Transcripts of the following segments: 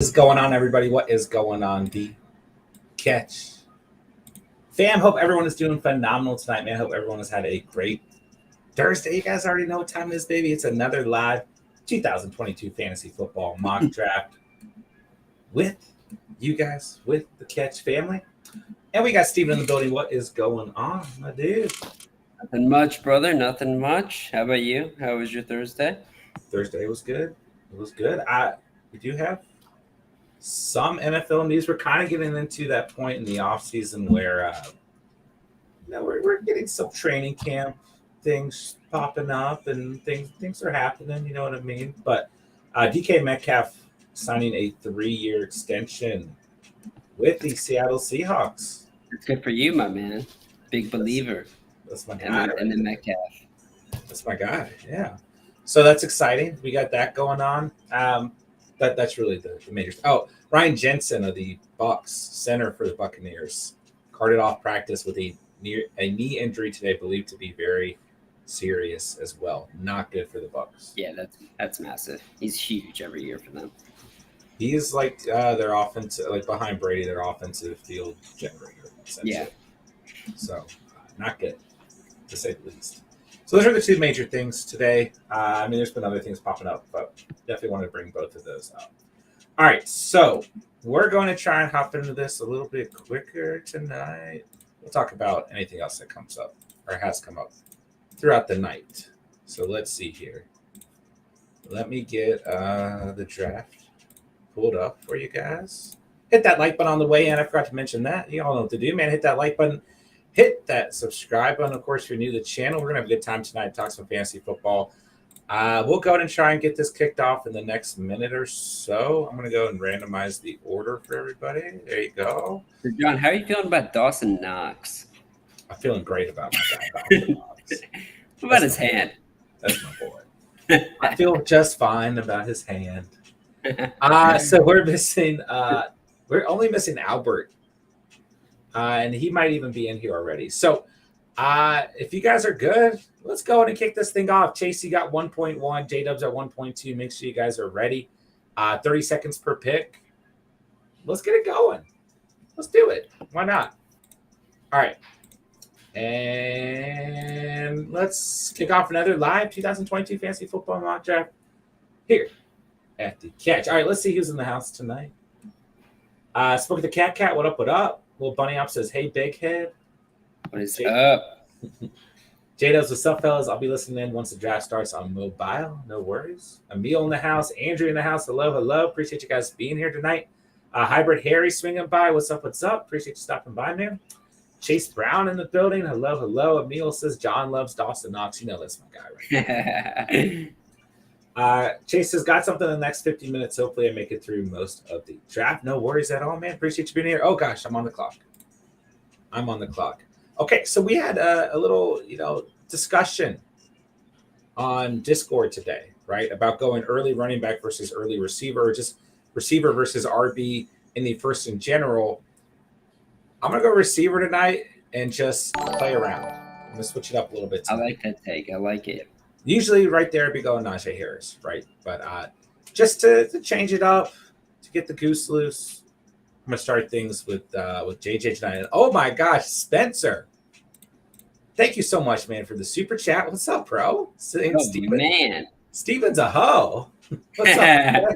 What is going on, everybody? What is going on? The catch. Fam, hope everyone is doing phenomenal tonight, man. Hope everyone has had a great Thursday. You guys already know what time it is, baby. It's another live 2022 fantasy football mock draft with you guys, with the catch family. And we got Steven in the building. What is going on, my dude? Nothing much, brother. Nothing much. How about you? How was your Thursday? Thursday was good. It was good. We do have some NFL news. We're kind of getting into that point in the offseason where we're getting some training camp things popping up and things are happening, you know what I mean? But DK Metcalf signing a 3-year extension with the Seattle Seahawks. It's good for you, my man. Big believer. That's my guy. And the Metcalf. That's my guy, yeah. So that's exciting. We got that going on. That's really the major. Oh, Ryan Jensen of the Bucks, center for the Buccaneers, carted off practice with a knee injury today, believed to be very serious as well. Not good for the Bucks. Yeah, that's massive. He's huge every year for them. He is like their offensive, like behind Brady, their offensive field generator. Yeah. So not good, to say the least. So those are the two major things today. There's been other things popping up, but definitely wanted to bring both of those up. All right, so we're going to try and hop into this a little bit quicker tonight. We'll talk about anything else that comes up or has come up throughout the night. So let's see here. Let me get the draft pulled up for you guys. Hit that like button on the way in. I forgot to mention that. You all know what to do, man. Hit that like button. Hit that subscribe button. Of course, if you're new to the channel, we're going to have a good time tonight. Talk some fantasy football. We'll go ahead and try and get this kicked off in the next minute or so. I'm going to go and randomize the order for everybody. There you go. So John, how are you feeling about Dawson Knox? I'm feeling great about my guy, Dawson Knox. What about his hand? That's my boy. I feel just fine about his hand. So we're only missing Albert. And he might even be in here already. So if you guys are good, let's go ahead and kick this thing off. Chasey got 1.1, J-Dubs at 1.2. Make sure you guys are ready. 30 seconds per pick. Let's get it going. Let's do it. Why not? All right. And let's kick off another live 2022 Fantasy Football Mock Draft here at the Catch. All right, let's see who's in the house tonight. Spoke to the Cat. What up, what up? Little Bunny Op says, hey, big head. What is up? J-Dubs, what's up, fellas? I'll be listening in once the draft starts on mobile. No worries. Emil in the house. Andrew in the house. Hello. Appreciate you guys being here tonight. Hybrid Harry swinging by. What's up? Appreciate you stopping by, man. Chase Brown in the building. Hello. Emil says, John loves Dawson Knox. You know that's my guy right Chase has got something in the next 50 minutes. Hopefully I make it through most of the draft. No worries at all, man. Appreciate you being here. Oh, gosh, I'm on the clock. Okay, so we had a little, discussion on Discord today, right, about going early running back versus early receiver, or just receiver versus RB in the first in general. I'm going to go receiver tonight and just play around. I'm going to switch it up a little bit tonight. I like that take. I like it. Usually right there, we go Najee Harris, right? But just to change it up, to get the goose loose, I'm going to start things with JJ tonight. And oh, my gosh, Spencer. Thank you so much, man, for the super chat. What's up, bro? Steven. Man. Steven's a hoe. What's up?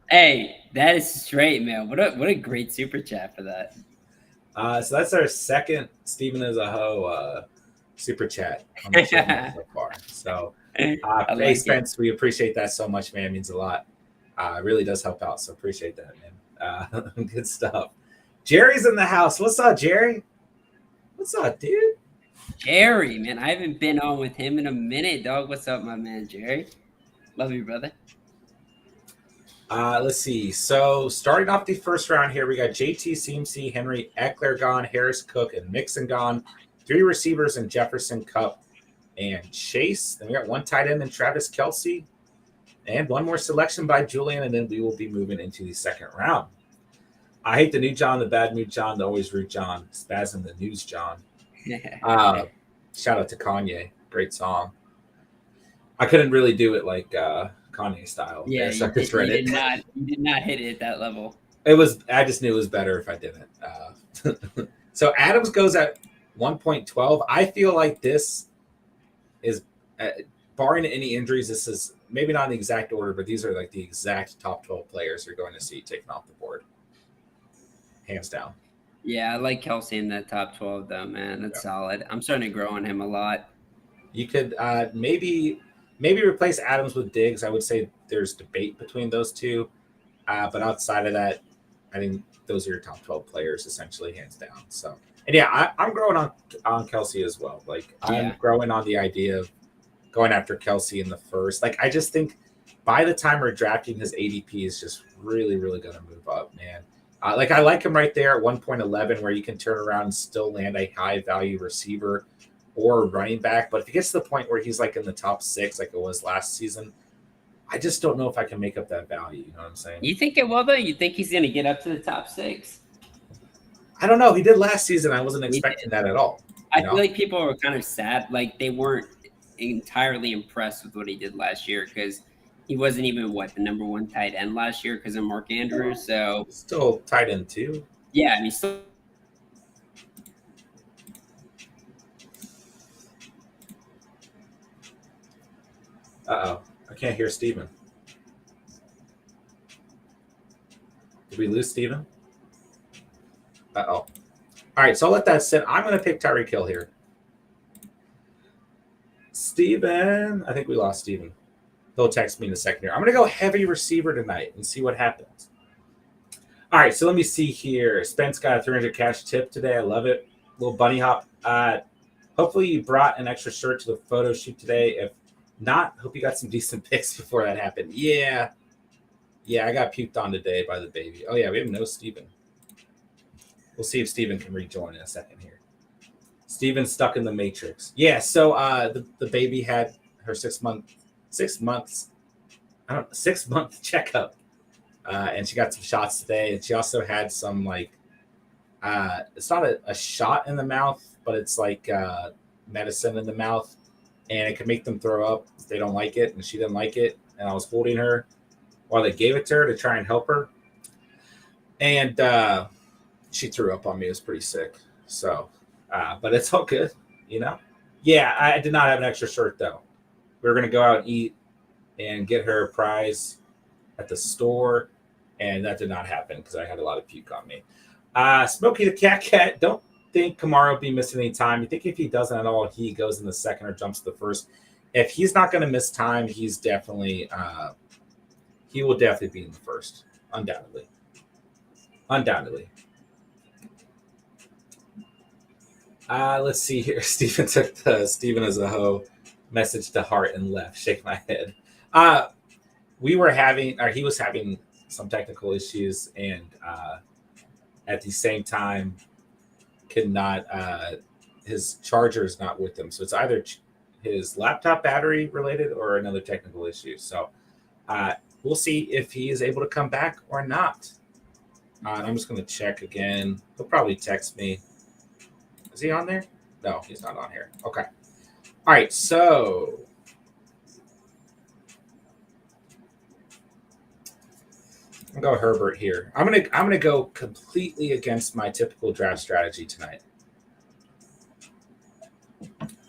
Hey, that is straight, man. What a great super chat for that. So that's our second Steven is a hoe super chat on the channel so far. So, hey, Spence, we appreciate that so much, man. It means a lot. It really does help out. So appreciate that, man. Good stuff. Jerry's in the house. What's up, Jerry? What's up, dude? Jerry, man, I haven't been on with him in a minute, dog. What's up, my man, Jerry? Love you, brother. Let's see. So starting off the first round here, we got JT, CMC, Henry, Eckler gone, Harris, Cook, and Mixon gone. 3 receivers in Jefferson, Kupp, and Chase. Then we got 1 tight end in Travis Kelce, and 1 more selection by Julian, and then we will be moving into the second round. I hate the new John, the bad mood John, the always rude John, Spasm the news John. Shout out to Kanye. Great song. I couldn't really do it like Kanye style. Yeah, There, so I just read you it. did not hit it at that level. It was. I just knew it was better if I didn't. So Adams goes at 1.12. I feel like this is, barring any injuries, this is maybe not in the exact order, but these are like the exact top 12 players you're going to see taken off the board, hands down. Yeah, I like Kelsey in that top 12 though, man. That's solid. I'm starting to grow on him a lot. You could maybe replace Adams with Diggs. I would say there's debate between those two, but outside of that, I think those are your top 12 players essentially, hands down. So, and yeah, I'm growing on Kelsey as well. Like I'm growing on the idea of going after Kelsey in the first. Like I just think by the time we're drafting, his ADP is just really, really going to move up, man. Like I like him right there at 1.11, where you can turn around and still land a high value receiver or running back. But if he gets to the point where he's like in the top 6, like it was last season, I just don't know if I can make up that value. You know what I'm saying? You think it will though? You think he's going to get up to the top 6? I don't know. He did last season. I wasn't expecting that at all. I feel like people were kind of sad. Like they weren't entirely impressed with what he did last year because he wasn't even the number 1 tight end last year because of Mark Andrews. So still tight end too. Yeah, and he's still. Uh-oh. I can't hear Steven. Did we lose Steven? Uh-oh. All right, so I'll let that sit. I'm going to pick Tyreek Hill here. Steven. I think we lost Steven. He'll text me in a second here. I'm going to go heavy receiver tonight and see what happens. All right, so let me see here. Spence got a 300 cash tip today. I love it. Little bunny hop. Hopefully you brought an extra shirt to the photo shoot today. If not, hope you got some decent pics before that happened. Yeah, I got puked on today by the baby. Oh, yeah, we have no Steven. We'll see if Steven can rejoin in a second here. Steven's stuck in the Matrix. Yeah, so the baby had her 6 month checkup. And she got some shots today. And she also had some it's not a shot in the mouth, but it's like medicine in the mouth. And it can make them throw up if they don't like it. And she didn't like it. And I was holding her while they gave it to her to try and help her. And she threw up on me. It was pretty sick. So, but it's all good, you know? Yeah, I did not have an extra shirt, though. We were going to go out and eat and get her a prize at the store. And that did not happen because I had a lot of puke on me. Smokey the Cat, don't think Kamara will be missing any time. You think if he doesn't at all, he goes in the second or jumps to the first. If he's not going to miss time, he's definitely he will definitely be in the first, undoubtedly. Let's see here. Steven took the Steven as a hoe message to heart and left. Shake my head. He was having some technical issues, and at the same time his charger is not with him. So it's either his laptop battery related or another technical issue. So we'll see if he is able to come back or not. I'm just going to check again. He'll probably text me. Is he on there? No, he's not on here. Okay. All right. So I'll go Herbert here. I'm gonna go completely against my typical draft strategy tonight.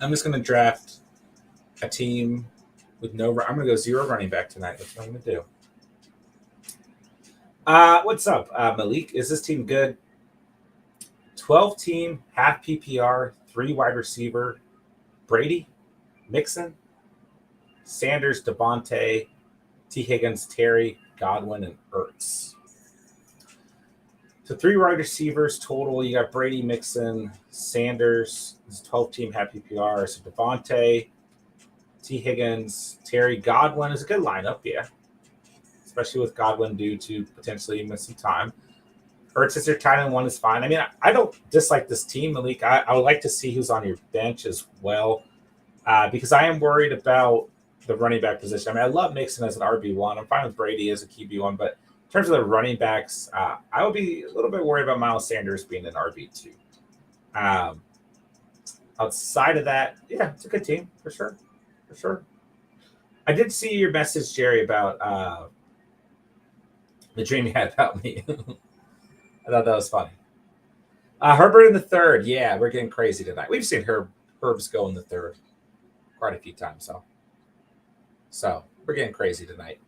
I'm just gonna draft a team with I'm gonna go 0 running back tonight. That's what I'm gonna do. What's up, Malik? Is this team good? 12 team, half PPR, 3 wide receiver. Brady, Mixon, Sanders, Devontae, T. Higgins, Terry, Godwin, and Ertz. So 3 wide receivers total. You got Brady, Mixon, Sanders. This is 12 team, half PPR. So Devontae, T. Higgins, Terry, Godwin is a good lineup, yeah. Especially with Godwin due to potentially missing time. Ertz is your tight end 1 is fine. I mean, I don't dislike this team, Malik. I would like to see who's on your bench as well, because I am worried about the running back position. I mean, I love Mixon as an RB1. I'm fine with Brady as a QB1, but in terms of the running backs, I would be a little bit worried about Miles Sanders being an RB2. Outside of that, yeah, it's a good team for sure. I did see your message, Jerry, about the dream you had about me. I thought that was funny. Herbert in the third. Yeah, we're getting crazy tonight. We've seen Herbs go in the third quite a few times, so we're getting crazy tonight,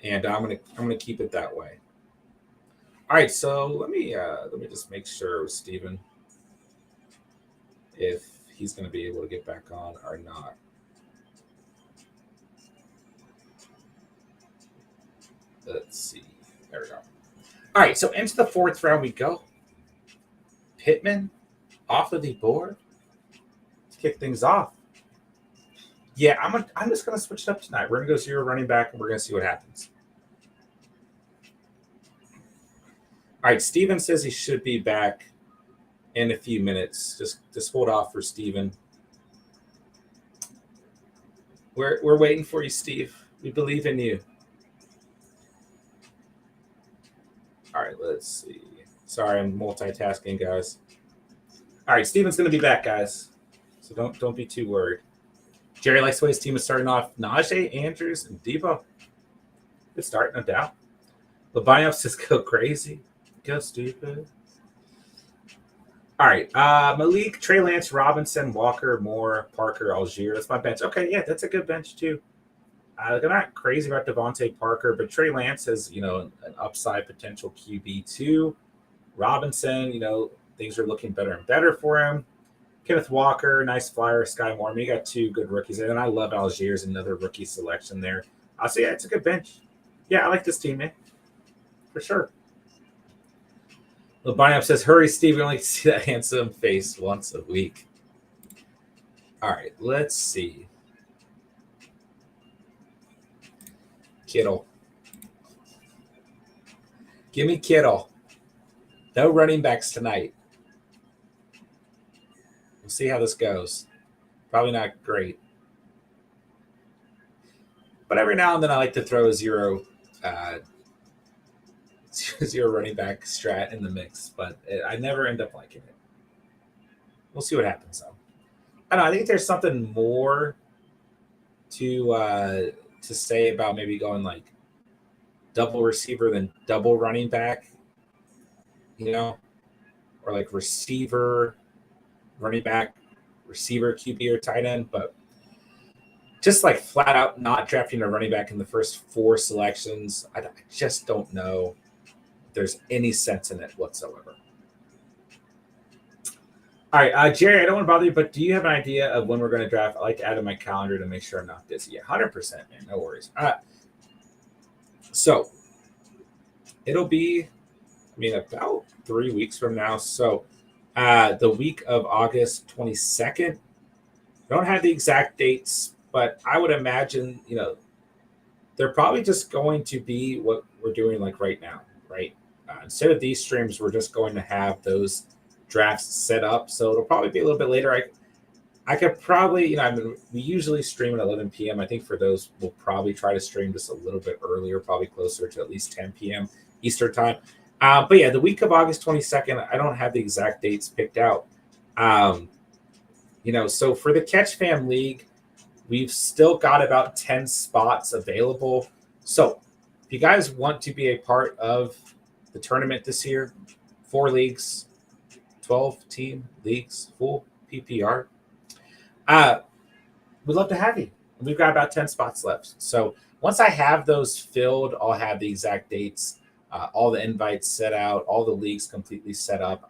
and I'm gonna keep it that way. All right, so let me just make sure, Steven, if he's gonna be able to get back on or not. Let's see. There we go. All right, so into the fourth round we go. Pittman off of the board to kick things off. Yeah, I'm just gonna switch it up tonight. We're gonna go 0 running back, and we're gonna see what happens. All right, Steven says he should be back in a few minutes. Just hold off for Steven. We're waiting for you, Steve. We believe in you. All right, let's see. Sorry, I'm multitasking, guys. All right, Steven's gonna be back, guys. So don't be too worried. Jerry likes the way his team is starting off. Najee, Andrews, and Debo. Good start, no doubt. Le'Veon says go crazy. Go stupid. All right. Malik, Trey Lance, Robinson, Walker, Moore, Parker, Algier. That's my bench. Okay, yeah, that's a good bench too. I'm not crazy about Devontae Parker, but Trey Lance has, an upside potential QB2. Robinson, things are looking better and better for him. Kenneth Walker, nice flyer. Sky Moore. I mean, you got two good rookies. And I love Algiers, another rookie selection there. So, yeah, it's a good bench. Yeah, I like this team, man. For sure. LeBron says, hurry, Steve. We only see that handsome face once a week. All right, let's see. Kittle. Give me Kittle. No running backs tonight. We'll see how this goes. Probably not great. But every now and then I like to throw a zero running back strat in the mix, but I never end up liking it. We'll see what happens, though. I don't know. I think there's something more to say about maybe going like double receiver than double running back, or like receiver, running back, receiver, QB, or tight end. But just like flat out not drafting a running back in the first 4 selections, I just don't know if there's any sense in it whatsoever. All right, Jerry, I don't want to bother you, but do you have an idea of when we're going to draft? I like to add in my calendar to make sure I'm not busy. Yeah, 100%, man. No worries. So it'll be, about 3 weeks from now. So the week of August 22nd. I don't have the exact dates, but I would imagine, they're probably just going to be what we're doing like right now, right? Instead of these streams, we're just going to have those drafts set up. So it'll probably be a little bit later. I could probably, we usually stream at 11 p.m. I think for those, we'll probably try to stream just a little bit earlier, probably closer to at least 10 p.m. Eastern time. But yeah, the week of August 22nd, I don't have the exact dates picked out. So for the Catch Fam League, we've still got about 10 spots available. So if you guys want to be a part of the tournament this year, 4 leagues, 12-team leagues, full PPR, we'd love to have you. We've got about 10 spots left. So once I have those filled, I'll have the exact dates, all the invites set out, all the leagues completely set up.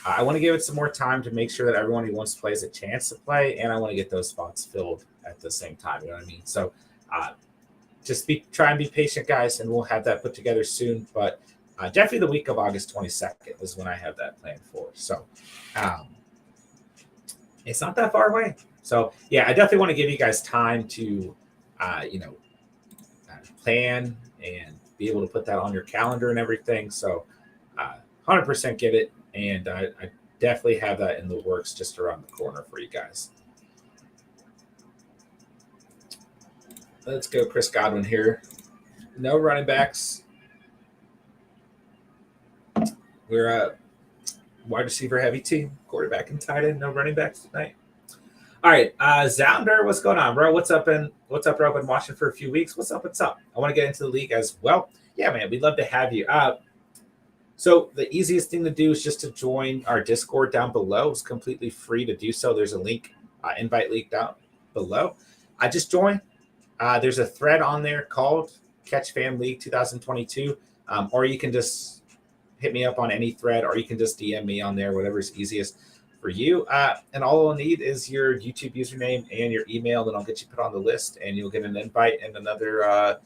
I want to give it some more time to make sure that everyone who wants to play has a chance to play, and I want to get those spots filled at the same time. You know what I mean? So just try and be patient, guys, and we'll have that put together soon. But definitely the week of August 22nd is when I have that planned for. So it's not that far away. So, yeah, I definitely want to give you guys time to, plan and be able to put that on your calendar and everything. So 100% get it. And I definitely have that in the works just around the corner for you guys. Let's go Chris Godwin here. No running backs. We're a wide receiver heavy team. Quarterback and tight end. No running backs tonight. All right, Zounder, what's going on, bro? What's up, bro? Been watching for a few weeks. What's up? I want to get into the league as well. Yeah, man, we'd love to have you. So the easiest thing to do is just to join our Discord down below. It's completely free to do so. There's a link, invite link down below. I just joined. There's a thread on there called Catch Fam League 2022, or you can just hit me up on any thread, or you can just DM me on there, whatever's easiest for you. And all I'll need is your YouTube username and your email, then I'll get you put on the list, and you'll get an invite in another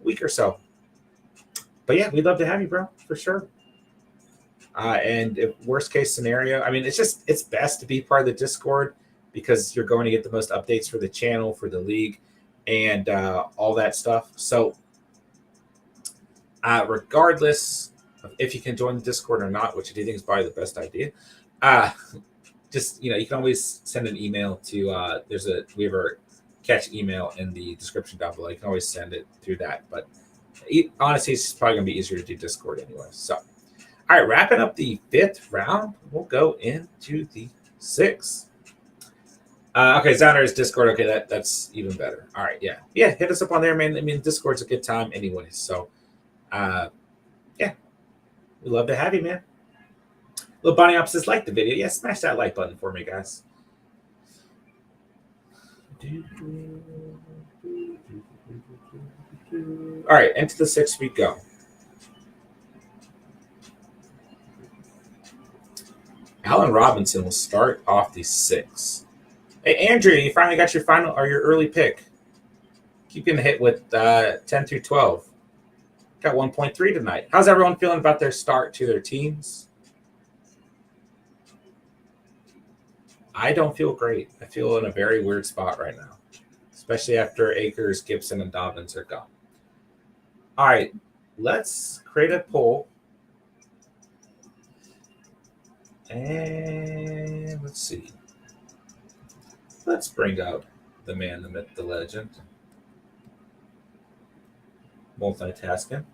week or so. But yeah, we'd love to have you, bro, for sure. And if worst case scenario, I mean, it's best to be part of the Discord because you're going to get the most updates for the channel, for the league, and all that stuff. So regardless of if you can join the Discord or not, which I do think is probably the best idea, just, you can always send an email to we have our catch email in the description down below. You can always send it through that. But honestly, it's probably going to be easier to do Discord anyway. So. All right, wrapping up the 5th round, we'll go into the 6th. Okay, Zounder is Discord. Okay, that's even better. All right, yeah, hit us up on there, man. I mean, Discord's a good time anyway. So, yeah, we'd love to have you, man. Little Bunny Op says, like the video. Yeah, smash that like button for me, guys. All right, into the 6th we go. Allen Robinson will start off the 6th. Hey, Andrew, you finally got your final or your early pick. Keep getting hit with 10 through 12. Got 1.3 tonight. How's everyone feeling about their start to their teams? I don't feel great. I feel in a very weird spot right now, especially after Akers, Gibson, and Dobbins are gone. All right, let's create a poll. And let's see. Let's bring out the man, the myth, the legend. Multitasking.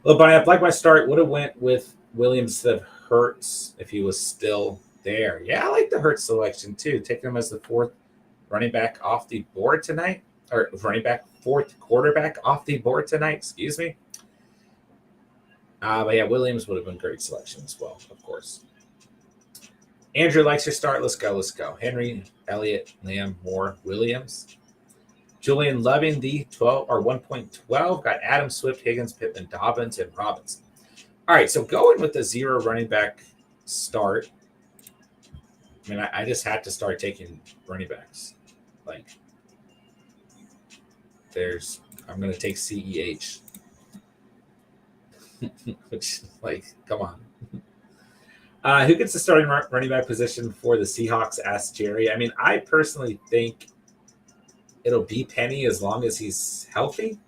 Little Bunny, I like my start. Would have went with Williams instead of Hurts if he was still there. Yeah, I like the Hurts selection too. Taking him as the 4th running back off the board tonight. Or running back, 4th quarterback off the board tonight. Excuse me. But yeah, Williams would have been a great selection as well, of course. Andrew likes your start. Let's go. Henry, Elliott, Lamb, Moore, Williams. Julian loving the 12 or 1.12. Got Adam, Swift, Higgins, Pittman, Dobbins, and Robinson. All right, so going with the 0 running back start. I mean, I just had to start taking running backs. Like, I'm going to take CEH. Which, like, come on. Who gets the starting running back position for the Seahawks? Asked Jerry. I mean, I personally think it'll be Penny as long as he's healthy.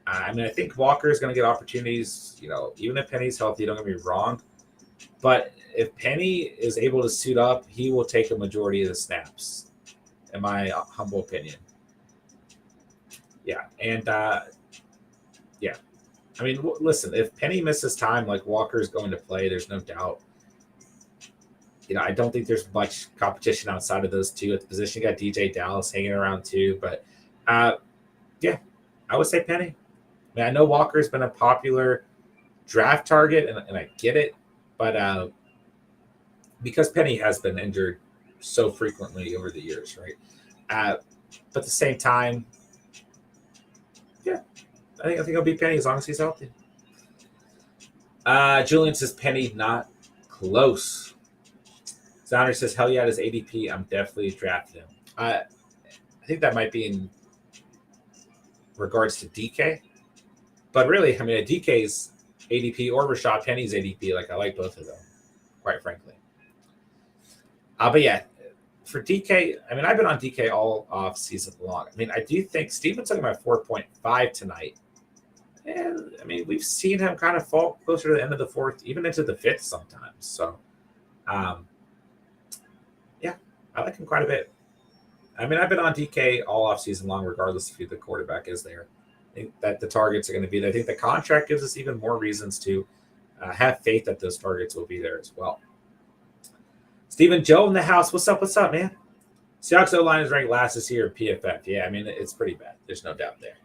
I mean, I think Walker is going to get opportunities, even if Penny's healthy, don't get me wrong. But if Penny is able to suit up, he will take a majority of the snaps, in my humble opinion. Yeah, and yeah. I mean, listen, if Penny misses time, like Walker's going to play, there's no doubt. I don't think there's much competition outside of those two at the position. You got DJ Dallas hanging around too. But, yeah, I would say Penny. I mean, I know Walker's been a popular draft target, and I get it. But because Penny has been injured so frequently over the years, right? But at the same time, yeah. I think it'll be Penny as long as he's healthy. Julian says Penny not close. Zounder says hell yeah, his ADP. I'm definitely drafting him. I think that might be in regards to DK, but really, I mean, a DK's ADP or Rashad Penny's ADP, like I like both of them, quite frankly. But yeah, for DK, I mean, I've been on DK all off season long. I mean, I do think Steven's talking about 4.5 tonight. And, I mean, we've seen him kind of fall closer to the end of the 4th, even into the 5th sometimes. So, yeah, I like him quite a bit. I mean, I've been on DK all off season long, regardless of who the quarterback is there. I think that the targets are going to be there. I think the contract gives us even more reasons to have faith that those targets will be there as well. Stephen Joe in the house. What's up? What's up, man? Seahawks O-line is ranked last this year in PFF. Yeah, I mean, it's pretty bad. There's no doubt there.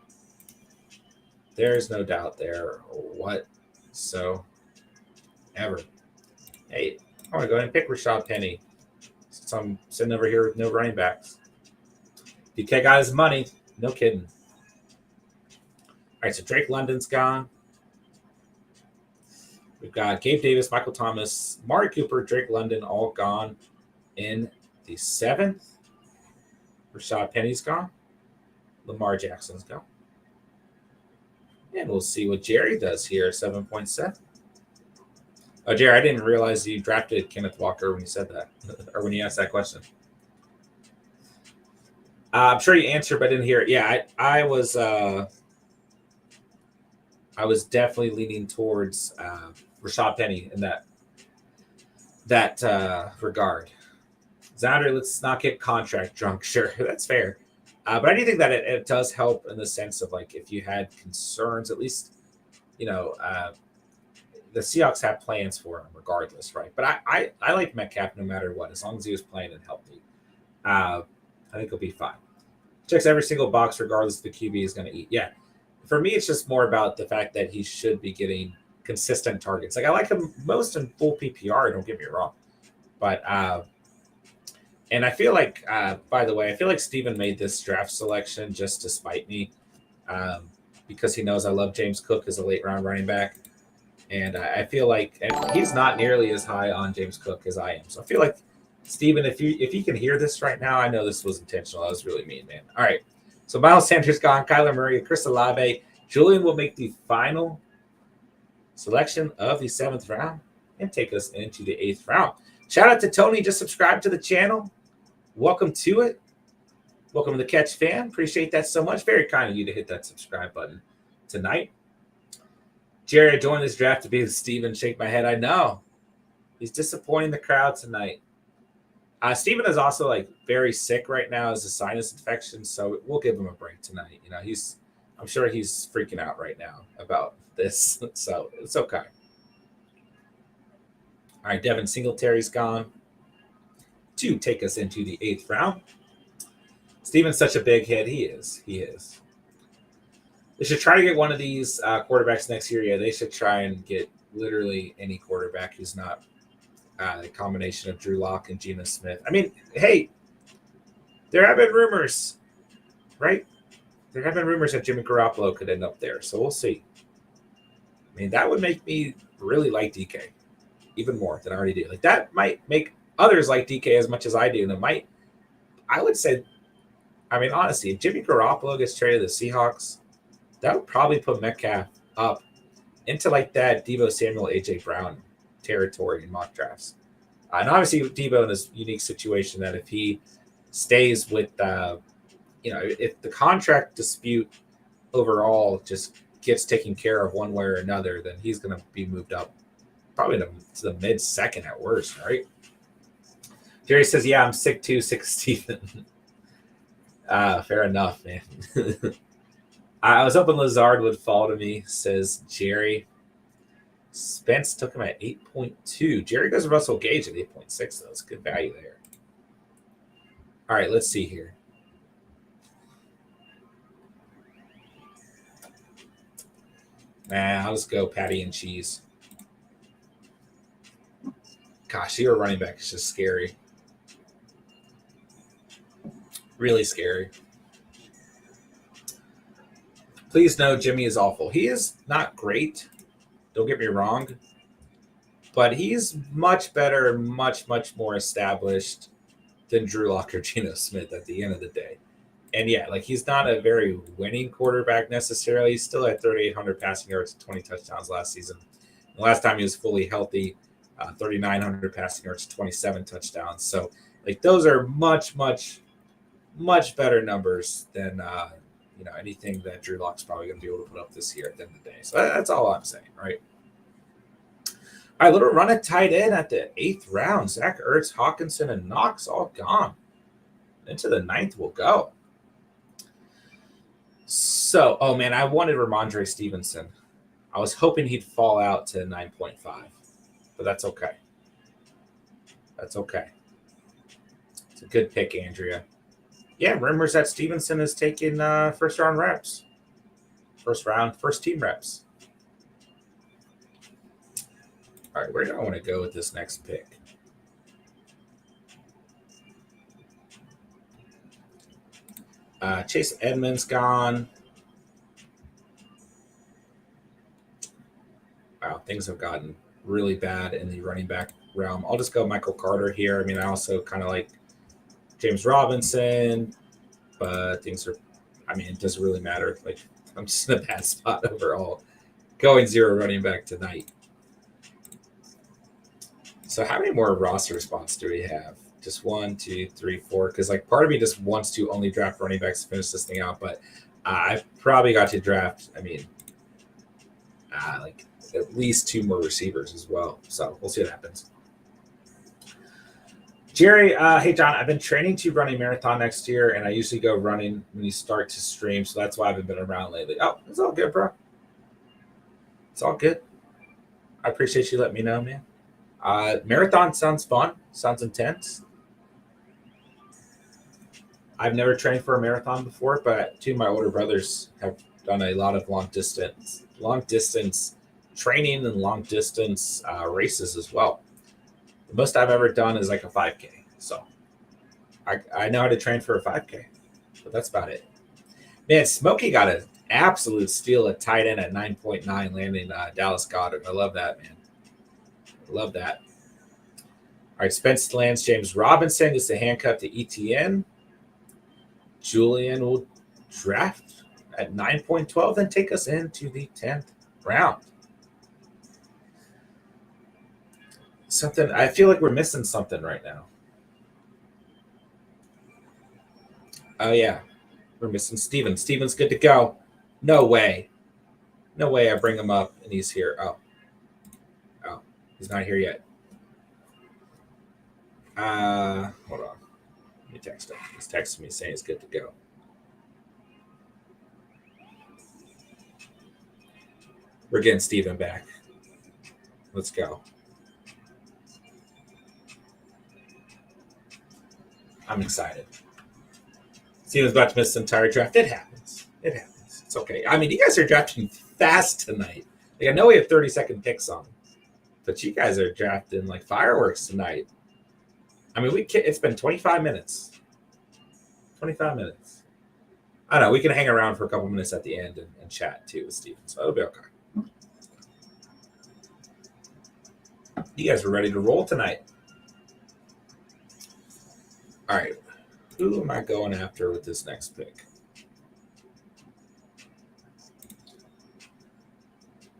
There's no doubt there whatsoever. Hey, I want to go ahead and pick Rashad Penny. Since I'm sitting over here with no running backs. DK got his money. No kidding. All right, so Drake London's gone. We've got Gabe Davis, Michael Thomas, Mari Cooper, Drake London, all gone in the 7th. Rashad Penny's gone. Lamar Jackson's gone. And we'll see what Jerry does here at 7.7. Oh, Jerry, I didn't realize you drafted Kenneth Walker when you said that, or when you asked that question. I'm sure you answered, but I didn't hear it. Yeah, I was definitely leaning towards Rashad Penny in that regard. Xander, let's not get contract drunk. Sure, that's fair. But I do think that it does help in the sense of like if you had concerns, at least, the Seahawks have plans for him regardless, right? But I like Metcalf no matter what, as long as he was playing and healthy. I think he'll be fine. Checks every single box regardless if the QB is going to eat. Yeah. For me, it's just more about the fact that he should be getting consistent targets. Like I like him most in full PPR, don't get me wrong. But and I feel like, by the way, I feel like Steven made this draft selection just to spite me because he knows I love James Cook as a late round running back. And I feel like he's not nearly as high on James Cook as I am. So I feel like, Steven, if you can hear this right now, I know this was intentional. That was really mean, man. All right. So Miles Sanders gone, Kyler Murray, Chris Olave. Julian will make the final selection of the 7th round and take us into the 8th round. Shout out to Tony. Just subscribe to the channel. Welcome to it. Welcome to the Catch Fan. Appreciate that so much. Very kind of you to hit that subscribe button tonight. Jerry, I joined this draft to be with Steven. Shake my head. I know. He's disappointing the crowd tonight. Steven is also like very sick right now as a sinus infection, so we'll give him a break tonight. I'm sure he's freaking out right now about this, so it's okay. All right, Devin Singletary's gone to take us into the 8th round. Steven's such a big hit. He is. They should try to get one of these quarterbacks next year. Yeah, they should try and get literally any quarterback who's not a combination of Drew Lock and Geno Smith. I mean, hey, there have been rumors, right? There have been rumors that Jimmy Garoppolo could end up there, so we'll see. I mean, that would make me really like DK even more than I already do. Like that might make others like DK as much as I do, and it might. I would say, I mean, honestly, if Jimmy Garoppolo gets traded to the Seahawks, that would probably put Metcalf up into like that Deebo Samuel, AJ Brown territory in mock drafts. And obviously Deebo in this unique situation that if he stays with, if the contract dispute overall just gets taken care of one way or another, then he's going to be moved up probably to the mid-second at worst, right? Jerry says, yeah, I'm sick too, sick Steven. Fair enough, man. I was hoping Lazard would fall to me, says Jerry. Spence took him at 8.2. Jerry goes Russell Gage at 8.6, though. It's good value there. All right, let's see here. I'll just go patty and cheese. Gosh, your running back is just scary. Really scary. Please know Jimmy is awful. He is not great. Don't get me wrong. But he's much better, much, much more established than Drew Lock or Geno Smith at the end of the day. And yeah, like he's not a very winning quarterback necessarily. He's still at 3,800 passing yards and 20 touchdowns last season. The last time he was fully healthy, 3,900 passing yards, 27 touchdowns. So like those are much, much, much better numbers than anything that Drew Lock's probably going to be able to put up this year at the end of the day. So that's all I'm saying, right? All right, little run at tight end at the 8th round. Zach Ertz, Hawkinson, and Knox all gone. Into the 9th we'll go. So, oh man, I wanted Ramondre Stevenson. I was hoping he'd fall out to 9.5, but that's okay. That's okay. It's a good pick, Andrea. Yeah, rumors that Stevenson is taking first round reps. First team reps. All right, where do I want to go with this next pick? Chase Edmonds gone. Wow, things have gotten really bad in the running back realm. I'll just go Michael Carter here. I mean, I also kind of like James Robinson, but things are, I mean, it doesn't really matter. Like, I'm just in a bad spot overall. Going 0 running back tonight. So how many more roster spots do we have? Just 1, 2, 3, 4. Because like part of me just wants to only draft running backs to finish this thing out, but I've probably got to draft. I mean, like at least 2 more receivers as well. So we'll see what happens. Jerry, hey John, I've been training to run a marathon next year, and I usually go running when you start to stream, so that's why I haven't been around lately. Oh, it's all good, bro. It's all good. I appreciate you letting me know, man. Marathon sounds fun. Sounds intense. I've never trained for a marathon before, but 2 of my older brothers have done a lot of long distance training and long distance races as well. The most I've ever done is like a 5K. So I know how to train for a 5K, but that's about it. Man, Smokey got an absolute steal at tight end at 9.9, landing Dallas Goedert. I love that, man. I love that. All right, Spence lands James Robinson gets a handcuff to ETN. Julian will draft at 9.12 and take us into the 10th round. Something, I feel like we're missing something right now. Oh, yeah. We're missing Steven. Steven's good to go. No way. No way I bring him up and he's here. Oh, he's not here yet. Hold on. Let me text him. He's texting me saying he's good to go. We're getting Steven back. Let's go. I'm excited. Steven's about to miss the entire draft. It happens. It happens. It's okay. I mean, you guys are drafting fast tonight. Like, I know we have 30-second picks on, but you guys are drafting like fireworks tonight. I mean, it's been 25 minutes. 25 minutes. I don't know. We can hang around for a couple minutes at the end and chat too with Steven, so it'll be okay. You guys are ready to roll tonight. All right. Who am I going after with this next pick?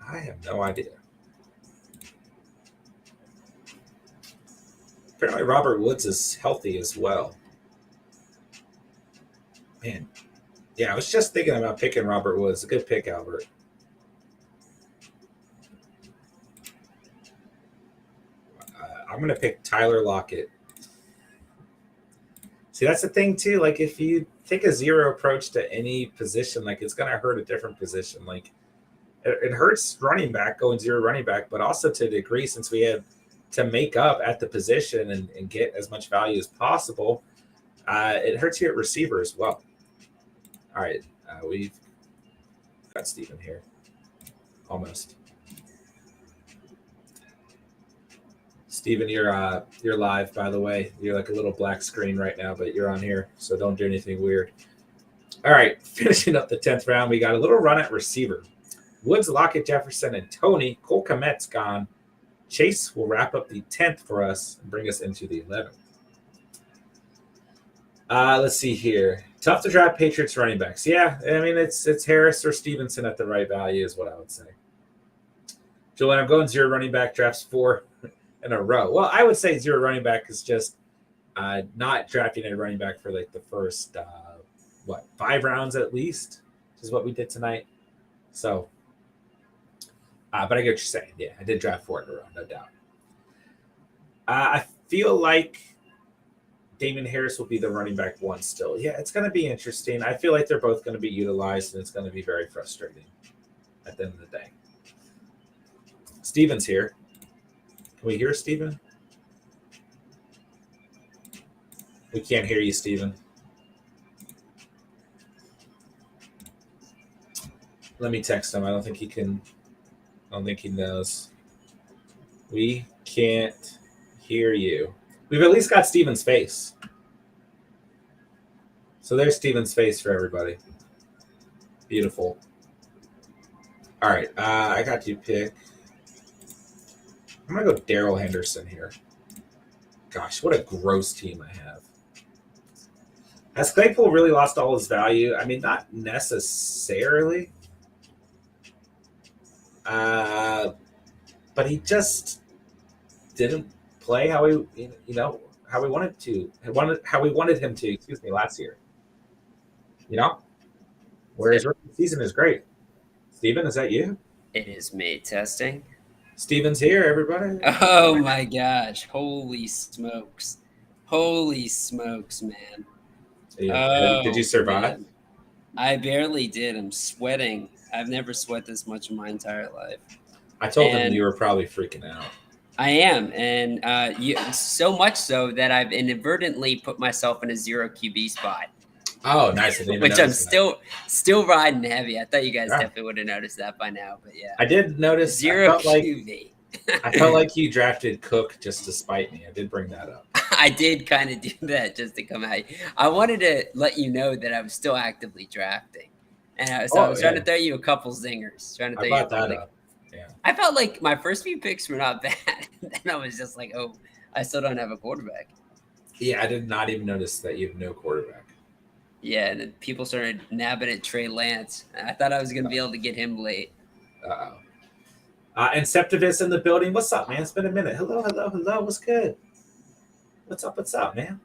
I have no idea. Apparently Robert Woods is healthy as well. Man. Yeah, I was just thinking about picking Robert Woods. A good pick, Albert. I'm going to pick Tyler Lockett. See, that's the thing, too. Like, if you take a 0 approach to any position, like, it's going to hurt a different position. Like, it hurts running back, going 0 running back, but also to a degree, since we have to make up at the position and get as much value as possible, it hurts you at receiver as well. All right, we've got Steven here. Almost. Steven, you're live, by the way. You're like a little black screen right now, but you're on here, so don't do anything weird. All right, finishing up the 10th round, we got a little run at receiver. Woods, Lockett, Jefferson, and Tony. Cole Kmet's gone. Chase will wrap up the 10th for us and bring us into the 11th. Let's see here. Tough to draft Patriots running backs. Yeah, I mean, it's Harris or Stevenson at the right value is what I would say. Julian, I'm going 0 running back, drafts 4 in a row. Well, I would say 0 running back is just not drafting a running back for like the first, 5 rounds at least, is what we did tonight. So, but I get what you're saying. Yeah, I did draft 4 in a row, no doubt. I feel like Damon Harris will be the running back 1 still. Yeah, it's going to be interesting. I feel like they're both going to be utilized, and it's going to be very frustrating at the end of the day. Steven's here. Can we hear Steven? We can't hear you, Steven. Let me text him. I don't think he can. I don't think he knows. We can't hear you. We've at least got Steven's face. So there's Steven's face for everybody. Beautiful. All right. I got you pick. I'm going to go Daryl Henderson here. Gosh, what a gross team I have. Has Claypool really lost all his value? I mean, not necessarily. But he just didn't play how how we wanted to, how we wanted him to. Excuse me, last year. Whereas rookie season is great. Steven, is that you? It is me testing. Steven's here, everybody. Oh my gosh! Holy smokes! Holy smokes, man! Did you survive? Man. I barely did. I'm sweating. I've never sweat this much in my entire life. I told him you were probably freaking out. I am, and so much so that I've inadvertently put myself in a 0 QB spot. Oh, nice! Which I'm still riding heavy. I thought you guys definitely would have noticed that by now, but yeah, I did notice 0 QB. I felt like you drafted Cook just to spite me. I did bring that up. I did kind of do that just to come out. I wanted to let you know that I was still actively drafting, and I was trying to throw you a couple zingers. Trying to throw you that up. Yeah. I felt like my first few picks were not bad. Then I was just like, oh, I still don't have a quarterback. Yeah, I did not even notice that you have no quarterback. Yeah, and then people started nabbing at Trey Lance. I thought I was going to be able to get him late. Uh-oh. And Septimus in the building. What's up, man? It's been a minute. Hello. What's good? What's up, man?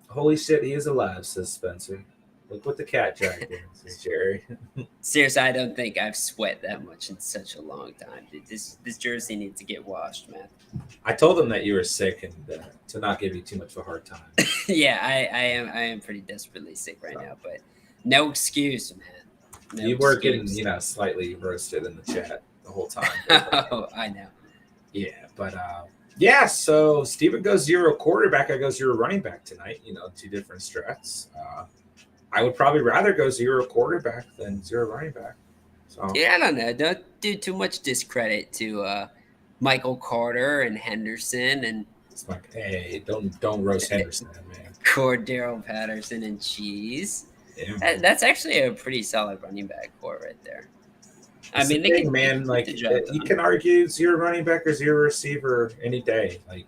Holy shit, he is alive, says Spencer. Look what the cat dragged in, says Jerry. Seriously, I don't think I've sweat that much in such a long time. This jersey needs to get washed, man. I told him that you were sick and to not give you too much of a hard time. Yeah, I am pretty desperately sick right now, but no excuse, man. You were getting, slightly roasted in the chat the whole time. Oh, I know. Yeah, but so Steven goes 0 quarterback. I go 0 running back tonight. 2 different strats. I would probably rather go 0 quarterback than 0 running back. So yeah, I don't know. Don't do too much discredit to Michael Carter and Henderson and. It's like, hey, don't roast Henderson, man. Cordero Patterson and Cheese. Yeah. That's actually a pretty solid running back core right there. It's you can argue 0 running back or 0 receiver any day. Like,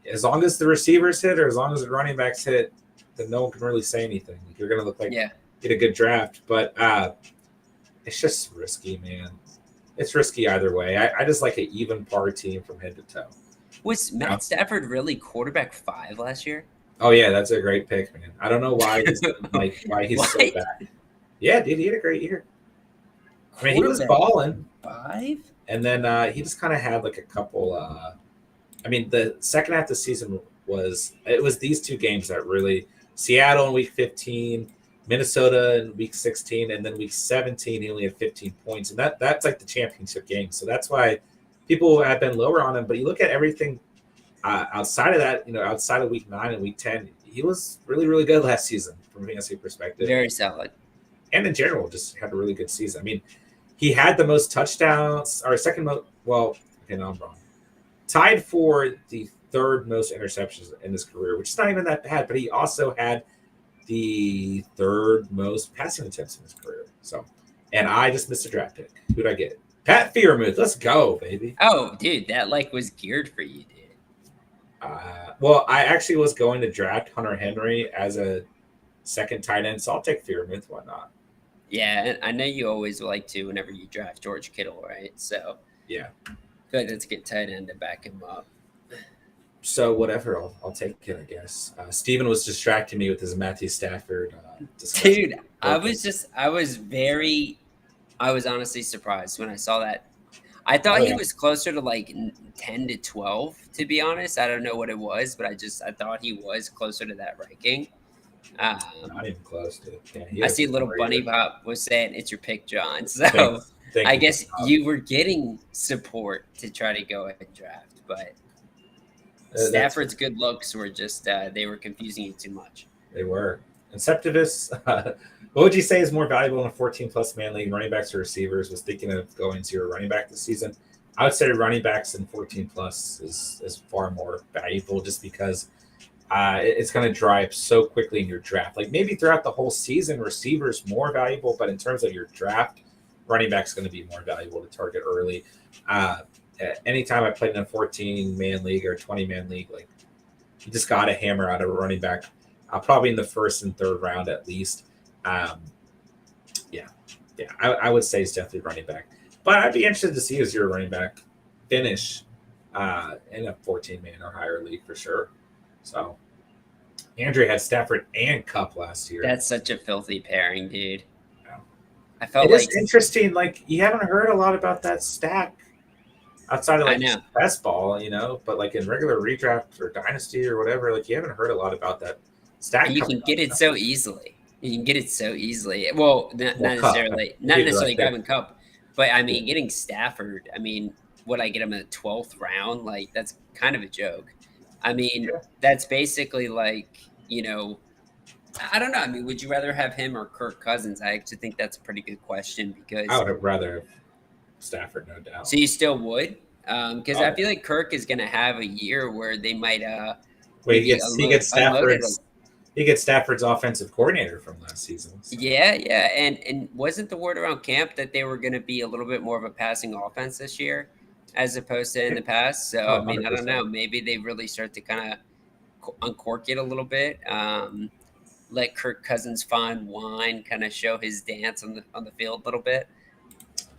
as long as the receivers hit or as long as the running backs hit, then no one can really say anything. Like, you're going to look like get a good draft. But it's just risky, man. It's risky either way. I just like an even par team from head to toe. Was Matt Stafford really quarterback 5 last year? Oh yeah, that's a great pick, man. I don't know why he's so bad. Yeah, dude, he had a great year. I mean, he was balling 5, and then he just kind of had like a couple. The second half of the season was these 2 games that really Seattle in week 15, Minnesota in week 16, and then week 17 he only had 15 points, and that's like the championship game. So that's why people have been lower on him. But you look at everything. Outside of that, outside of week 9 and week 10, he was really, really good last season from a fantasy perspective. Very solid. And in general, just had a really good season. I mean, he had the most touchdowns, or second most, no, I'm wrong. Tied for the 3rd most interceptions in his career, which is not even that bad, but he also had the 3rd most passing attempts in his career. So, and I just missed a draft pick. Who'd I get? Pat Freiermuth. Let's go, baby. Oh, dude, that was geared for you, dude. Well, I actually was going to draft Hunter Henry as a second tight end, so I'll take Freiermuth. Why not? Yeah, and I know you always like to whenever you draft George Kittle, right? So yeah, I feel like that's a good tight end to back him up. So whatever, I'll take it, I guess. Steven was distracting me with his Matthew Stafford. Dude, I was honestly surprised when I saw that. I thought he was closer to like 10 to 12, to be honest. I don't know what it was, but I thought he was closer to that ranking. Not even close to it. Yeah, I see little Bunny Pop was saying it's your pick, John. So I guess you were getting support to try to go ahead and draft, but Stafford's good looks were just they were confusing you too much. They were. And Septimus, what would you say is more valuable in a 14-plus man league, running backs or receivers? Was thinking of going to a running back this season. I would say running backs in 14-plus is far more valuable just because it's going to dry up so quickly in your draft. Like maybe throughout the whole season, receivers more valuable, but in terms of your draft, running back's going to be more valuable to target early. Anytime I played in a 14-man league or 20-man league, like you just got to hammer out a running back, probably in the first and third round at least. I would say it's definitely running back. But I'd be interested to see as your running back finish in a 14-man or higher league for sure. So Andrew had Stafford and Cup last year. That's such a filthy pairing, dude. Yeah. I felt it's interesting. Like you haven't heard a lot about that stack outside of like best ball, but like in regular redraft or dynasty or whatever, like you haven't heard a lot about that stack. And you can get it so easily. You can get it so easily. Well, not necessarily grabbing Cup, but I mean, getting Stafford. I mean, would I get him in the 12th round? Like that's kind of a joke. I mean, that's basically like I don't know. I mean, would you rather have him or Kirk Cousins? I actually think that's a pretty good question because I would have rather Stafford, no doubt. So you still would? Because I feel like Kirk is going to have a year where they might. He gets Stafford's offensive coordinator from last season. So. Yeah, and wasn't the word around camp that they were going to be a little bit more of a passing offense this year, as opposed to in the past? So I mean, 100%. I don't know. Maybe they really start to kind of uncork it a little bit. Let Kirk Cousins find wine, kind of show his dance on the field a little bit.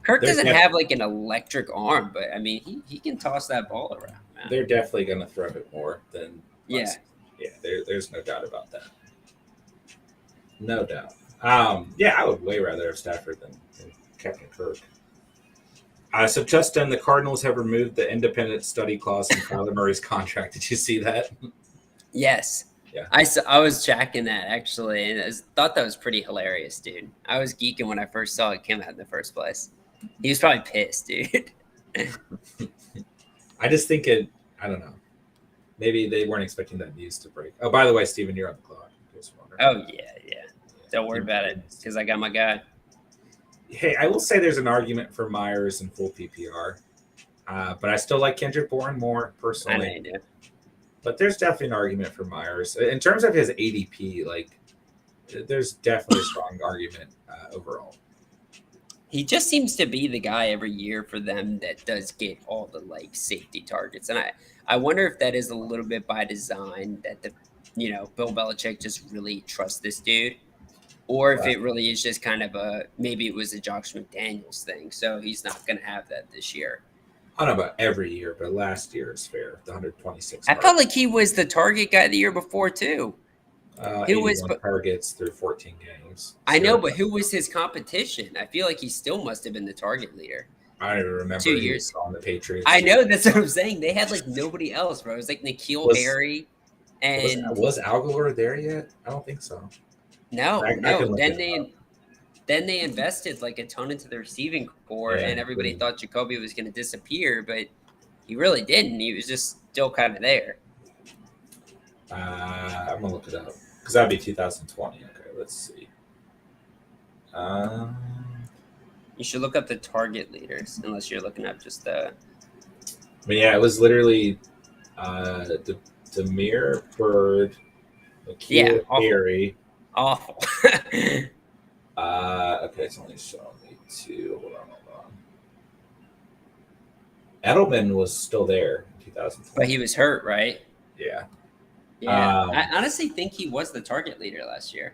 Kirk doesn't have like an electric arm, but I mean, he can toss that ball around, man. They're definitely going to throw it more than there's no doubt about that. No doubt. I would way rather have Stafford than Captain Kirk. So Justin, the Cardinals have removed the independent study clause in Kyler Murray's contract. Did you see that? Yes. Yeah. I was tracking that actually, and I thought that was pretty hilarious, dude. I was geeking when I first saw it come out in the first place. He was probably pissed, dude. I just think I don't know. Maybe they weren't expecting that news to break. Oh, by the way, Steven, you're on the clock. Oh, yeah. Don't worry about it because I got my guy. Hey, I will say there's an argument for Myers in full PPR, but I still like Kendrick Bourne more personally. I know you do. But there's definitely an argument for Myers. In terms of his ADP, like, there's definitely a strong argument overall. He just seems to be the guy every year for them that does get all the like safety targets, and I wonder if that is a little bit by design that Bill Belichick just really trusts this dude, or if it really is just kind of maybe it was a Josh McDaniels thing, so he's not going to have that this year. I don't know about every year, but last year is fair. The 126. I felt like he was the target guy the year before too. Who was targets through 14 games? I know, but who was his competition? I feel like he still must have been the target leader. I don't even remember 2 years on the Patriots. I know, that's what I'm saying. They had like nobody else, bro. It was like N'Keal Harry and was Aguilar there yet? I don't think so. No. Then they invested like a ton into the receiving core, and everybody thought Jacoby was going to disappear, but he really didn't. He was just still kind of there. I'm gonna look it up because that'd be 2020. Okay, let's see. You should look up the target leaders, unless you're looking up just the. But yeah, it was literally Demir Bird, N'Keal Harry. Awful. Okay, it's only showing me two. Hold on. Edelman was still there in 2020. But he was hurt, right? Yeah. Yeah. I honestly think he was the target leader last year.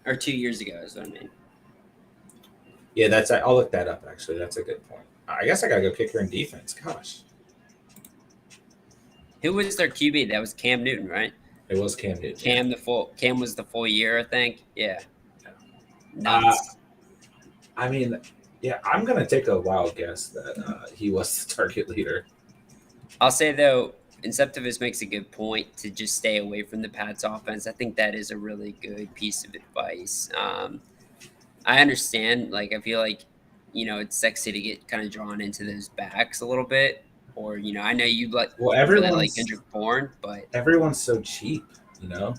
Or 2 years ago is what I mean. Yeah, I'll look that up actually. That's a good point. I guess I gotta go kicker and defense. Gosh. Who was their QB? That was Cam Newton, right? It was Cam Newton. Cam was the full year, I think. Yeah. I mean, yeah, I'm gonna take a wild guess that he was the target leader. I'll say though, Inceptivus makes a good point to just stay away from the Pats offense. I think that is a really good piece of advice. I understand. Like, I feel like, it's sexy to get kind of drawn into those backs a little bit. or I know you Well, really like Kendrick Bourne, but everyone's so cheap, you know.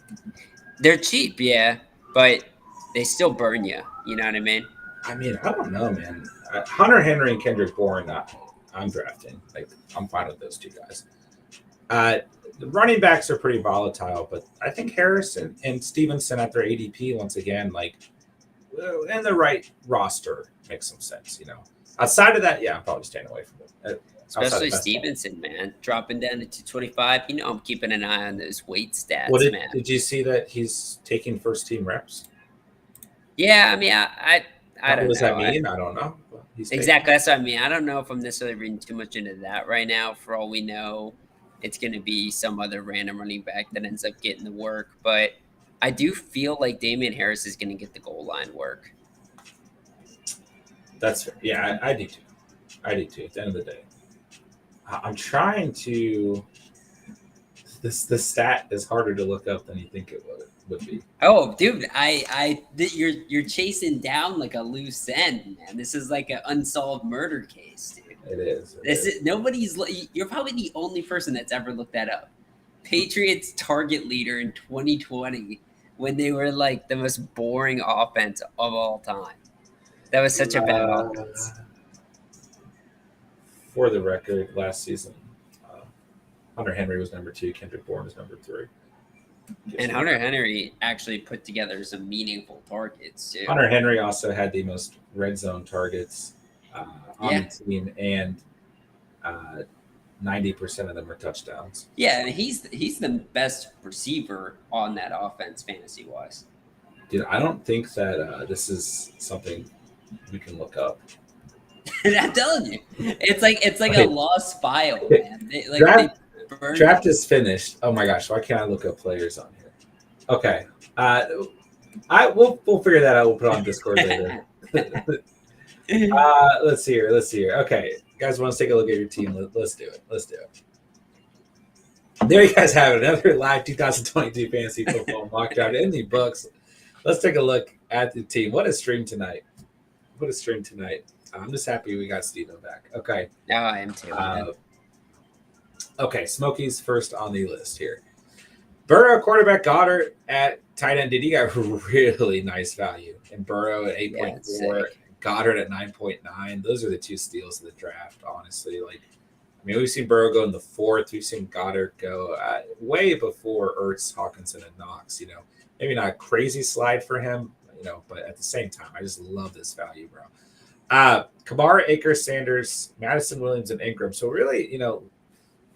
they're cheap, yeah, but they still burn you. You know what I mean? I mean, I don't know, man. Hunter Henry and Kendrick Bourne, I'm drafting. Like, I'm fine with those two guys. The running backs are pretty volatile, but I think Harrison and Stevenson at their ADP once again, like, in the right roster makes some sense. Outside of that, yeah, I'm probably staying away from it. Especially Stevenson, man, dropping down to 225. I'm keeping an eye on those weight stats, What man. did you see that he's taking first team reps? Yeah, I mean, I don't know. What does that mean? I don't know. Exactly, that's what I mean. I don't know if I'm necessarily reading too much into that right now. For all we know, it's going to be some other random running back that ends up getting the work. But I do feel like Damian Harris is going to get the goal line work. That's fair. Yeah, I do too. I do too. At the end of the day, I'm trying to. The stat is harder to look up than you think it would be. Oh, dude, you're chasing down like a loose end, man. This is like an unsolved murder case, dude. It is. You're probably the only person that's ever looked that up. Patriots target leader in 2020 when they were like the most boring offense of all time. That was such a bad offense. For the record, last season, Hunter Henry was number 2. Kendrick Bourne was number 3. And Hunter Henry actually put together some meaningful targets too. Hunter Henry also had the most red zone targets on the team, and 90% of them are touchdowns. Yeah, and he's the best receiver on that offense, fantasy wise. Dude, I don't think that this is something we can look up. I'm telling you, it's like a lost file, man. Draft is finished. Oh my gosh, why can't I look up players on here? Okay, we'll figure that out. We'll put it on Discord later. Let's see here. Okay, guys, want to take a look at your team? Let's do it. There you guys have it. Another live 2022 fantasy football mock draft in the books. Let's take a look at the team. What a stream tonight! I'm just happy we got Steven back. Okay. No, I am too. Okay, Smokey's first on the list here. Burrow, quarterback, Goddard at tight end. Did he got really nice value? And Burrow at 8.4, Goddard at 9.9. Those are the two steals of the draft, honestly. We've seen Burrow go in the 4th. We've seen Goddard go way before Ertz, Hawkinson, and Knox. Maybe not a crazy slide for him, but at the same time, I just love this value, bro. Kamara, Akers, Sanders, Madison, Williams, and Ingram. So really,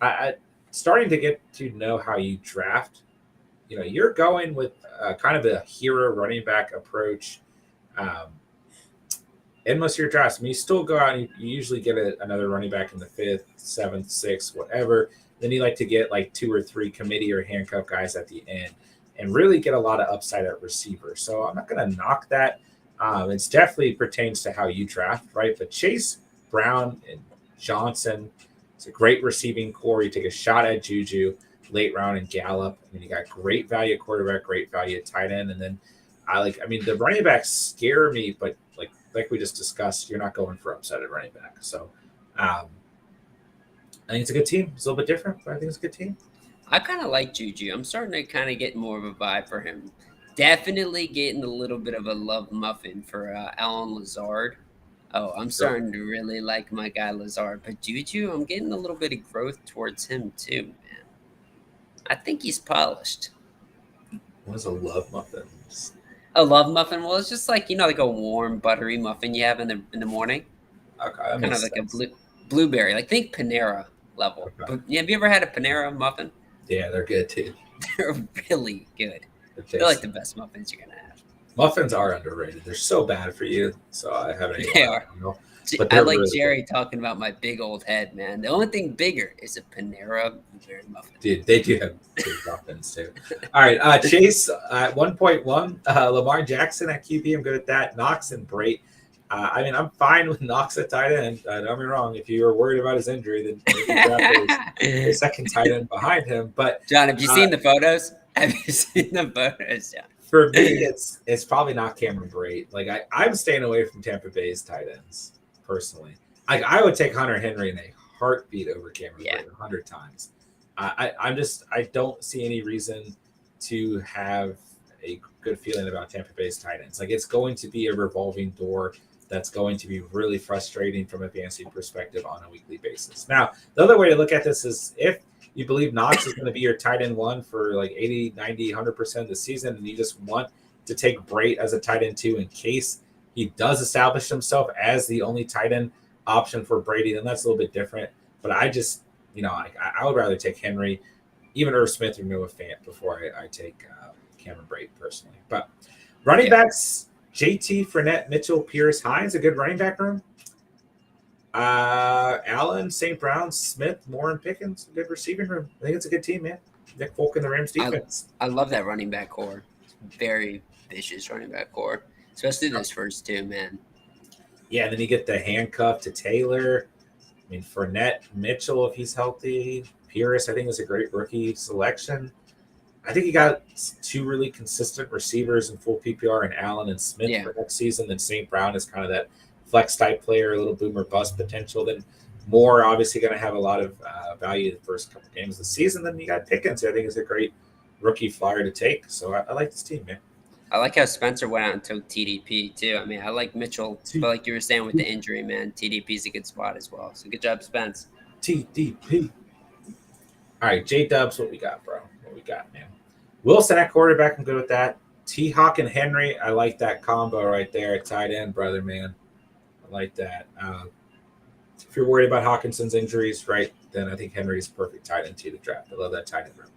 I starting to get to know how you draft. You're going with kind of a hero running back approach in most of your drafts. You still go out and you usually get another running back in the 5th, 7th, 6th, whatever. Then you like to get like 2 or 3 committee or handcuff guys at the end and really get a lot of upside at receiver. So I'm not going to knock that. It definitely pertains to how you draft, right? But Chase, Brown, and Johnson, it's a great receiving core. You take a shot at Juju, late round, and Gallup. You got great value at quarterback, great value at tight end. And then the running backs scare me, but like we just discussed, you're not going for upside at running back. So I think it's a good team. It's a little bit different, but I think it's a good team. I kind of like Juju. I'm starting to kind of get more of a vibe for him. Definitely getting a little bit of a love muffin for Allen Lazard. Oh, I'm starting to really like my guy Lazard. But Juju, I'm getting a little bit of growth towards him too, man. I think he's polished. What is a love muffin? A love muffin? Well, it's just like a warm, buttery muffin you have in the morning. Okay, kind of like sense. A blueberry. Like think Panera level. Okay. But, have you ever had a Panera muffin? Yeah, they're good too. They're really good. They're like the best muffins you're gonna have. Muffins are underrated. They're so bad for you. So I haven't. They are. But I like really Jerry talking about my big old head, man. The only thing bigger is a Panera blueberry muffin. Dude, they do have big muffins too. All right, Chase at 1.1. Lamar Jackson at QB. I'm good at that. Knox and Brait. I'm fine with Knox at tight end. Don't get me wrong. If you were worried about his injury, then you can draft his second tight end behind him. But John, have you seen the photos? Have you seen the photos, John? For me, it's probably not Cameron Brait. I'm staying away from Tampa Bay's tight ends personally. I would take Hunter Henry in a heartbeat over Cameron Yeah. Brate 100 times. I don't see any reason to have a good feeling about Tampa Bay's tight ends. Like, it's going to be a revolving door that's going to be really frustrating from a fantasy perspective on a weekly basis. Now, the other way to look at this is if you believe Knox is going to be your tight end one for like 80, 90, 100% of the season, and you just want to take Brate as a tight end two in case he does establish himself as the only tight end option for Brady, then that's a little bit different. But I just, I would rather take Henry, even Irv Smith or Noah Fant before I take Cameron Brate personally. But running backs, JT, Fournette, Mitchell, Pierce, Hines, a good running back room. Allen, St. Brown, Smith, Moore, and Pickens, a good receiving room. I think it's a good team, man. Nick Folk and the Rams defense. I love that running back core. Very vicious running back core, especially those first two, man. Yeah, and then you get the handcuff to Taylor. I mean, Fournette, Mitchell, if he's healthy. Pierce, I think, is a great rookie selection. I think you got two really consistent receivers in full PPR and Allen and Smith for next season. Then St. Brown is kind of that flex type player, a little boomer bust potential. Then Moore obviously going to have a lot of value the first couple games of the season. Then you got Pickens, who I think is a great rookie flyer to take. So I like this team, man. I like how Spencer went out and took TDP too. I mean, I like Mitchell, but like you were saying with the injury, man, TDP is a good spot as well. So good job, Spence. TDP. All right, J-Dubs, what we got, bro? What we got, man? Wilson at quarterback, I'm good with that. T-Hawk and Henry, I like that combo right there at tight end, brother, man. I like that. If you're worried about Hawkinson's injuries, right, then I think Henry's perfect tight end to the draft. I love that tight end room.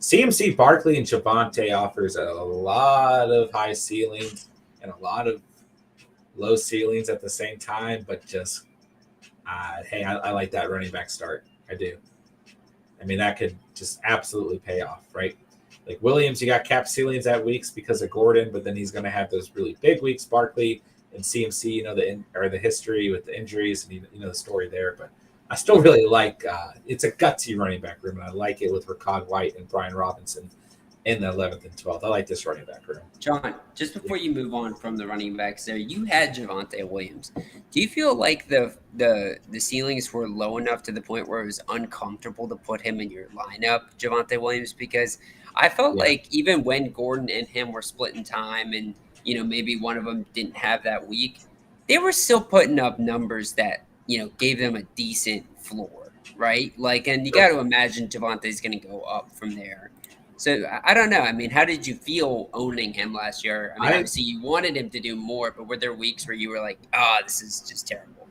CMC, Barkley, and Javonte offers a lot of high ceilings and a lot of low ceilings at the same time, but just, hey, I like that running back start. I do. I mean, that could just absolutely pay off, right? Like Williams, you got cap ceilings at weeks because of Gordon, but then he's going to have those really big weeks. Barkley and CMC, the history with the injuries, and the story there. But I still really like it's a gutsy running back room, and I like it with Rachaad White and Brian Robinson in the 11th and 12th. I like this running back room. John, just before you move on from the running backs there, you had Javonte Williams. Do you feel like the ceilings were low enough to the point where it was uncomfortable to put him in your lineup, Javonte Williams? Because I felt like even when Gordon and him were splitting time and, maybe one of them didn't have that week, they were still putting up numbers that, gave them a decent floor, right? Like, and you got to imagine Javonte's going to go up from there. So I don't know. I mean, how did you feel owning him last year? I mean, obviously you wanted him to do more, but were there weeks where you were like, this is just terrible?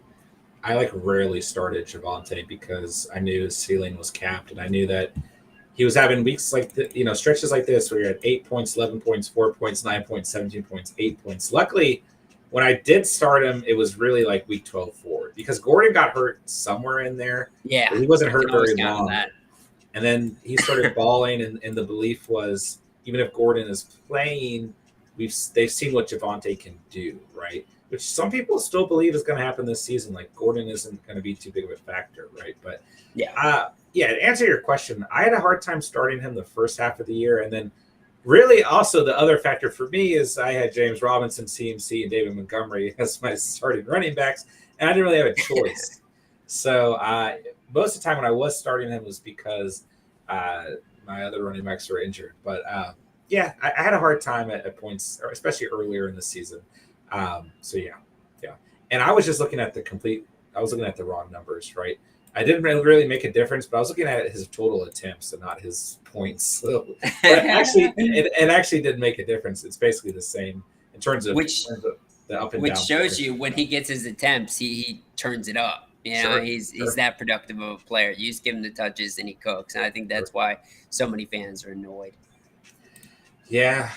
I rarely started Javonte because I knew his ceiling was capped, and I knew that he was having weeks like stretches like this where you're at 8 points, 11 points, 4 points, 9 points, 17 points, 8 points. Luckily, when I did start him, it was really like week 12 forward because Gordon got hurt somewhere in there. Yeah, he wasn't hurt very long. And then he started balling, and the belief was even if Gordon is playing, they've seen what Javonte can do, right? Which some people still believe is going to happen this season. Like Gordon isn't going to be too big of a factor, right? But to answer your question, I had a hard time starting him the first half of the year, and then really also the other factor for me is I had James Robinson, CMC, and David Montgomery as my starting running backs, and I didn't really have a choice. So most of the time when I was starting him was because my other running backs were injured. But I had a hard time at points, especially earlier in the season. And I was just looking at the wrong numbers, right? I didn't really make a difference, but I was looking at his total attempts and not his points. So it actually did make a difference. It's basically the same in terms of the up and down. Which shows you when he gets his attempts, he turns it up. He's that productive of a player. You just give him the touches and he cooks. And I think that's why so many fans are annoyed. Yeah.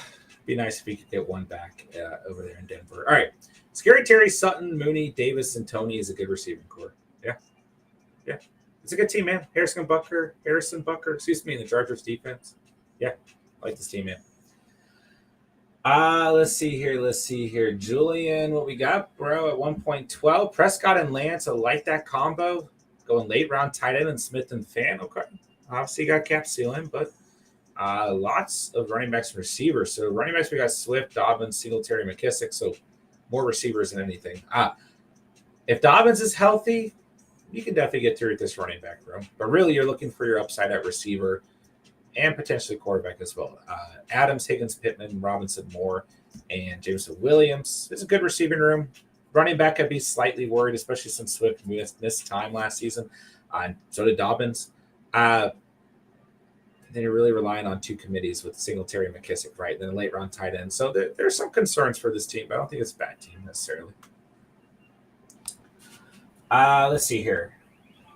Be nice if we could get one back over there in Denver. All right. Scary Terry, Sutton, Mooney, Davis, and Tony is a good receiving core. Yeah. It's a good team, man. Harrison Bucker, in the Chargers defense. Yeah. I like this team, man. Let's see here. Julian, what we got, bro, at 1.12. Prescott and Lance, I like that combo. Going late round tight end and Smith and Fan. Okay. Obviously, you got cap ceiling, but lots of running backs and receivers. So running backs, we got Swift, Dobbins, Singletary, McKissick. So more receivers than anything. If Dobbins is healthy, you can definitely get through with this running back room. But really, you're looking for your upside at receiver and potentially quarterback as well. Adams, Higgins, Pittman, Robinson, Moore, and Jameson Williams. It's a good receiving room. Running back, I'd be slightly worried, especially since Swift missed time last season. So did Dobbins. Then you're really relying on two committees with Singletary and McKissick, right? Then a late round tight end. So there's some concerns for this team, but I don't think it's a bad team necessarily. Let's see here.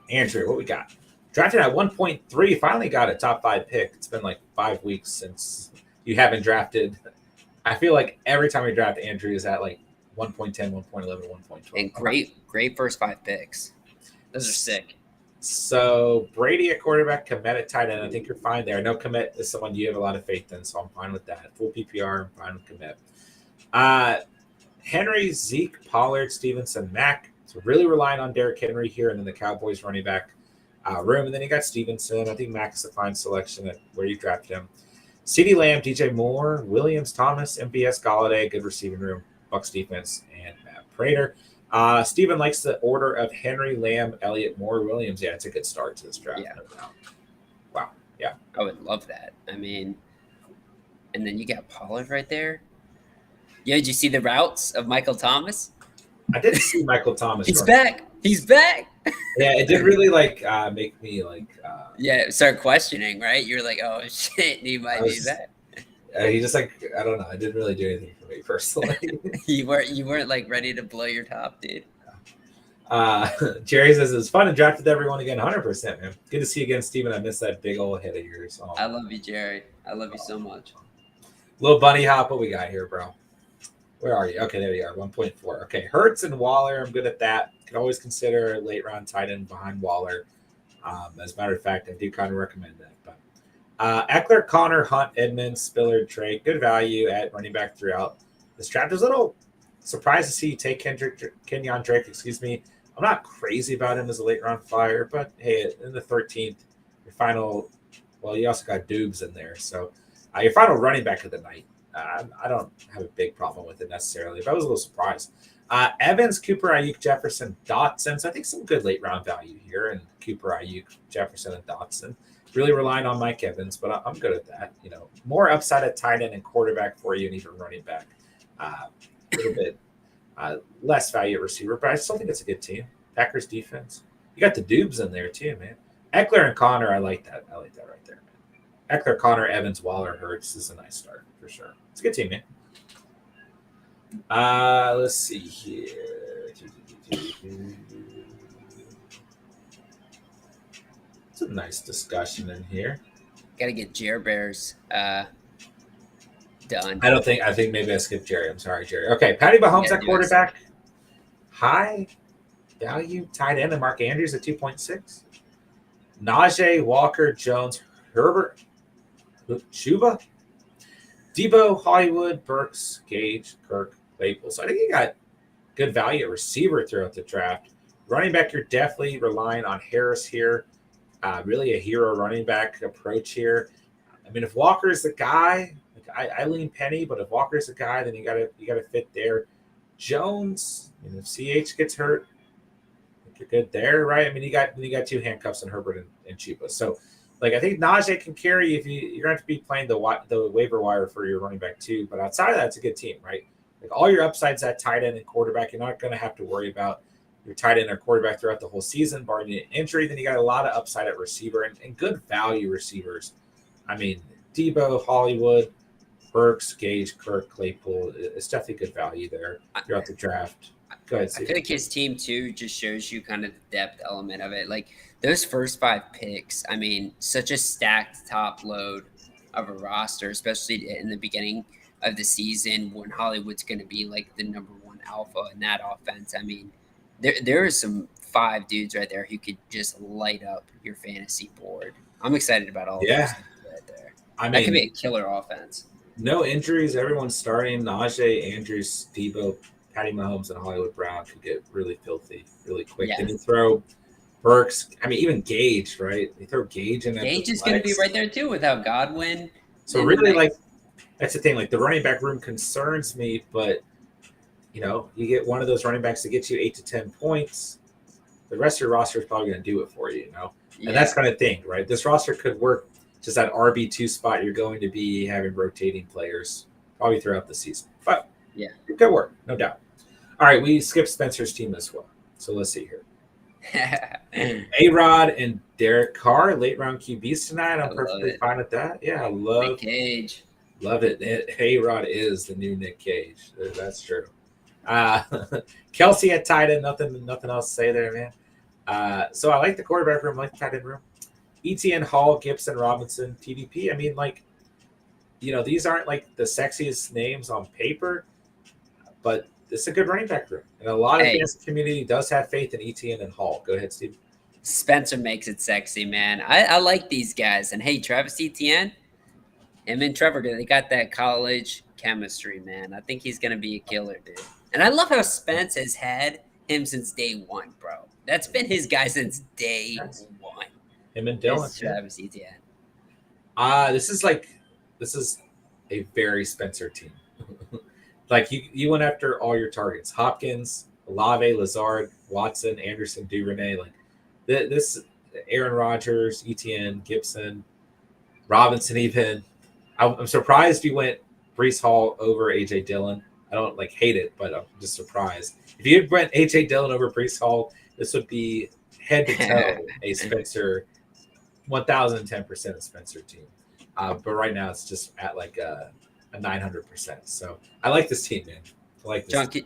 Andrew, what we got? Drafted at 1.3, finally got a top 5 pick. It's been like 5 weeks since you haven't drafted. I feel like every time we draft, Andrew is at like 1.10, 1.11, 1.12. And great first 5 picks. Those are sick. So Brady at quarterback, Komet at tight end. I think you're fine there. I know Komet is someone you have a lot of faith in, so I'm fine with that. Full PPR, I'm fine with Komet. Henry, Zeke, Pollard, Stevenson, Mack. So really relying on Derrick Henry here, and then the Cowboys running back room. And then you got Stevenson. I think Mack is a fine selection at where you drafted him. CeeDee Lamb, DJ Moore, Williams, Thomas, MVS, Galladay, good receiving room, Bucs defense, and Matt Prater. Steven likes the order of Henry, Lamb, Elliott, Moore, Williams. Yeah, it's a good start to this draft. Yeah. No doubt. Wow. Yeah. I would love that. I mean, and then you got Pollard right there. Yeah, did you see the routes of Michael Thomas? I didn't see Michael Thomas. He's back. He's back. Yeah, it did really make me start questioning, right? You're like, oh shit, he might be back. He just I don't know. It didn't really do anything for me personally. you weren't like ready to blow your top, dude. Jerry says it's fun and drafted everyone again, 100%, man. Good to see you again, Steven. I missed that big old hit of yours. I love you, Jerry. I love you so much. Little bunny hop, what we got here, bro? Where are you? Okay, there you are, 1.4. Okay, Hurts and Waller, I'm good at that. Can always consider a late round tight end behind Waller. As a matter of fact, I do kind of recommend that. But Eckler, Connor, Hunt, Edmonds, Spiller, Drake, good value at running back throughout this draft. I was a little surprised to see you take Kenyon Drake, I'm not crazy about him as a late round flyer, but hey, in the 13th, your final, well, you also got Dubes in there. So your final running back of the night. I don't have a big problem with it necessarily, but I was a little surprised. Evans, Cooper, Ayuk, Jefferson, Dotson. So I think some good late round value here. And Cooper, Ayuk, Jefferson, and Dotson. Really relying on Mike Evans, but I'm good at that. You know, more upside at tight end and quarterback for you, and even running back. A little bit less value at receiver, but I still think it's a good team. Packers defense. You got the Dubes in there too, man. Eckler and Connor, I like that. I like that right there, man. Eckler, Connor, Evans, Waller, Hurts is a nice start for sure. It's a good team, man. Let's see here. It's a nice discussion in here. Got to get Jer Bears done. I think maybe I skipped Jerry. I'm sorry, Jerry. Okay, Patty Mahomes at quarterback. High value tight end and Mark Andrews at 2.6. Najee, Walker, Jones, Herbert, Chuba, Debo, Hollywood, Burks, Gage, Kirk, Claypool. So I think you got good value at receiver throughout the draft. Running back, you're definitely relying on Harris here. Really a hero running back approach here. I mean, if Walker's the guy, I lean Penny, but if Walker's the guy, then you gotta fit there. Jones, if CH gets hurt, I think you're good there, right? I mean, you got two handcuffs in Herbert and Chuba. So, I think Najee can carry if you're going to be playing the waiver wire for your running back too. But outside of that, it's a good team, right? All your upsides at tight end and quarterback, you're not going to have to worry about your tight end or quarterback throughout the whole season, barring an injury. Then you got a lot of upside at receiver and good value receivers. I mean, Debo, Hollywood, Burks, Gage, Kirk, Claypool. It's definitely good value there throughout the draft. Go ahead, Steve. I feel like his team too just shows you kind of the depth element of it. Like those first 5 picks, I mean, such a stacked top load of a roster, especially in the beginning of the season when Hollywood's going to be like the number 1 alpha in that offense. I mean, there are some 5 dudes right there who could just light up your fantasy board. I'm excited about all of those right there. That could be a killer offense. No injuries. Everyone's starting. Najee, Andrews, Debo, Patty Mahomes, and Hollywood Brown could get really filthy really quick. Yeah. Then you throw Burks. I mean, even Gage, right? You throw Gage in there. Gage is going to be right there too without Godwin. So really, that's the thing. The running back room concerns me, but you get one of those running backs to get you 8 to 10 points. the rest of your roster is probably going to do it for you, you know? Yeah. And that's kind of thing, right? This roster could work just that RB2 spot. You're going to be having rotating players probably throughout the season. But Yeah. it could work, no doubt. All right, we skipped Spencer's team as well. So let's see here. A-Rod and Derek Carr, late round QBs tonight. I'm perfectly fine with that. Yeah, I love Nick Cage. Love it. A-Rod is the new Nick Cage. That's true. Kelsey at tight end. Nothing else to say there, man. So I like the quarterback room, I like the tight end room. ETN, Hall, Gibson, Robinson, TDP. I mean, like, you know, these aren't like the sexiest names on paper, but it's a good running back room. And a lot of the fantasy community does have faith in ETN and Hall. Go ahead, Steve. Spencer makes it sexy, man. I like these guys. And hey, Travis Etienne, him and Trevor, they got that college chemistry, man. I think he's going to be a killer, dude. And I love how Spence has had him since day one, bro. That's been his guy since day one. Him and Dylan. Travis Etienne. This is a very Spencer team. Like you went after all your targets: Hopkins, Olave, Lazard, Watson, Anderson, Duvernay. Like this, Aaron Rodgers, ETN, Gibson, Robinson. Even I'm surprised you went Breece Hall over AJ Dillon. I don't like hate it, but I'm just surprised. If you went AJ Dillon over Breece Hall, this would be head to toe a Spencer, 1,010% a Spencer team. But right now it's just at like a 900%. So I like this team, man. I like this. John, can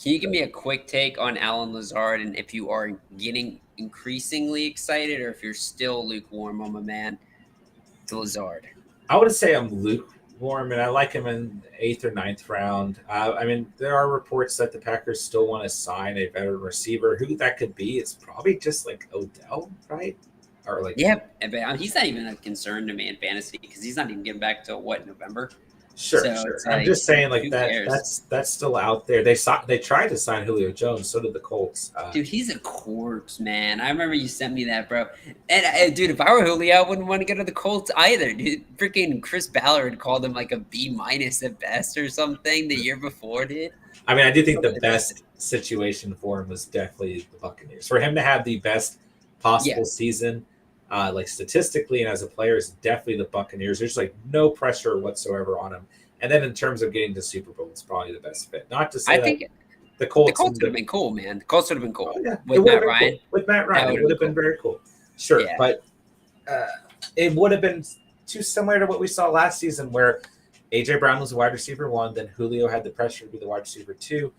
you give me a quick take on Alan Lazard and if you are getting increasingly excited or if you're still lukewarm on my man to Lazard? I would say I'm lukewarm, and I like him in 8th or 9th round. I mean, there are reports that the Packers still want to sign a veteran receiver. Who that could be? It's probably just like Odell, right? Or like, yeah, but he's not even a concern to me in fantasy because he's not even getting back to November. Sure. I'm just saying, like that's still out there. They tried to sign Julio Jones. So did the Colts. Dude, he's a corpse, man. I remember you sent me that, bro. And dude, if I were Julio, I wouldn't want to go to the Colts either, dude. Freaking Chris Ballard called him like a B- at best or something the year before, dude. I mean, I do think the best situation for him was definitely the Buccaneers. For him to have the best possible season, like statistically and as a player, is definitely the Buccaneers. There's like no pressure whatsoever on him. And then in terms of getting to Super Bowl, it's probably the best fit. Not to say I think the Colts would have been cool, man. The Colts would have been cool with Matt Ryan. Cool. With Matt Ryan, it would have been very cool. Sure, but it would have been too similar to what we saw last season, where AJ Brown was the wide receiver 1, then Julio had the pressure to be the wide receiver 2,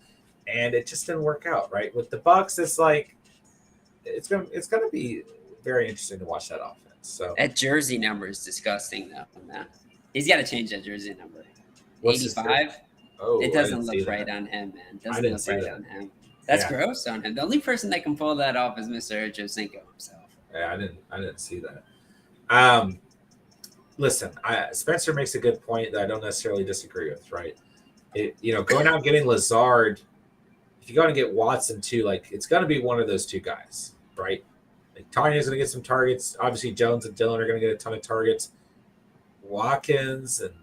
and it just didn't work out. Right with the Bucs, it's like it's gonna be very interesting to watch that offense. So that jersey number is disgusting, though. Man. He's got to change that jersey number. 85. Oh, it doesn't look right on him, man. It doesn't look right on him. That's gross on him. The only person that can pull that off is Mr. Josinko himself. Yeah, I didn't see that. Listen, Spencer makes a good point that I don't necessarily disagree with. Right, going out and getting Lazard. If you go out and get Watson too, like it's going to be one of those two guys, right? Like Tanya's going to get some targets. Obviously, Jones and Dillon are going to get a ton of targets. Watkins and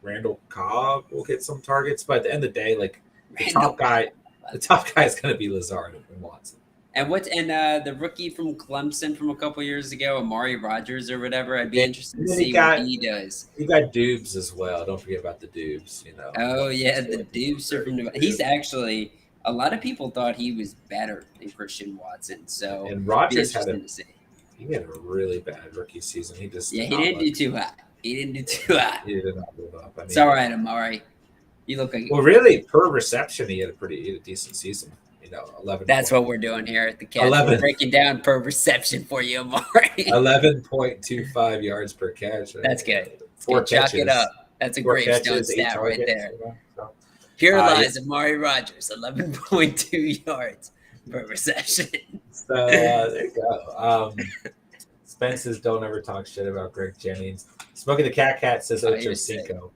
Randall Cobb will get some targets, but at the end of the day, like the top guy is going to be Lazard and Watson. And the rookie from Clemson from a couple years ago, Amari Rodgers or whatever. I'd be interested to see what he does. You got Dubes as well. Don't forget about the Dubes. Oh yeah, the Dubes are from. He's actually. A lot of people thought he was better than Christian Watson. So and Rodgers had a really bad rookie season. He didn't do too hot. He didn't do too hot. He did not live up. It's all right, Amari. You look like really per reception. He had a decent season. 11. That's what we're doing here at the catch. We're breaking down per reception for you, Amari. 11.25 yards per catch. That's good. 4 catches. Chalk it up. That's a gravestone stat right there. Here lies Amari Rodgers, 11.2 yards per reception. So there you go. Spence's don't ever talk shit about Greg Jennings. Smoking the Cat says Ocho Cinco.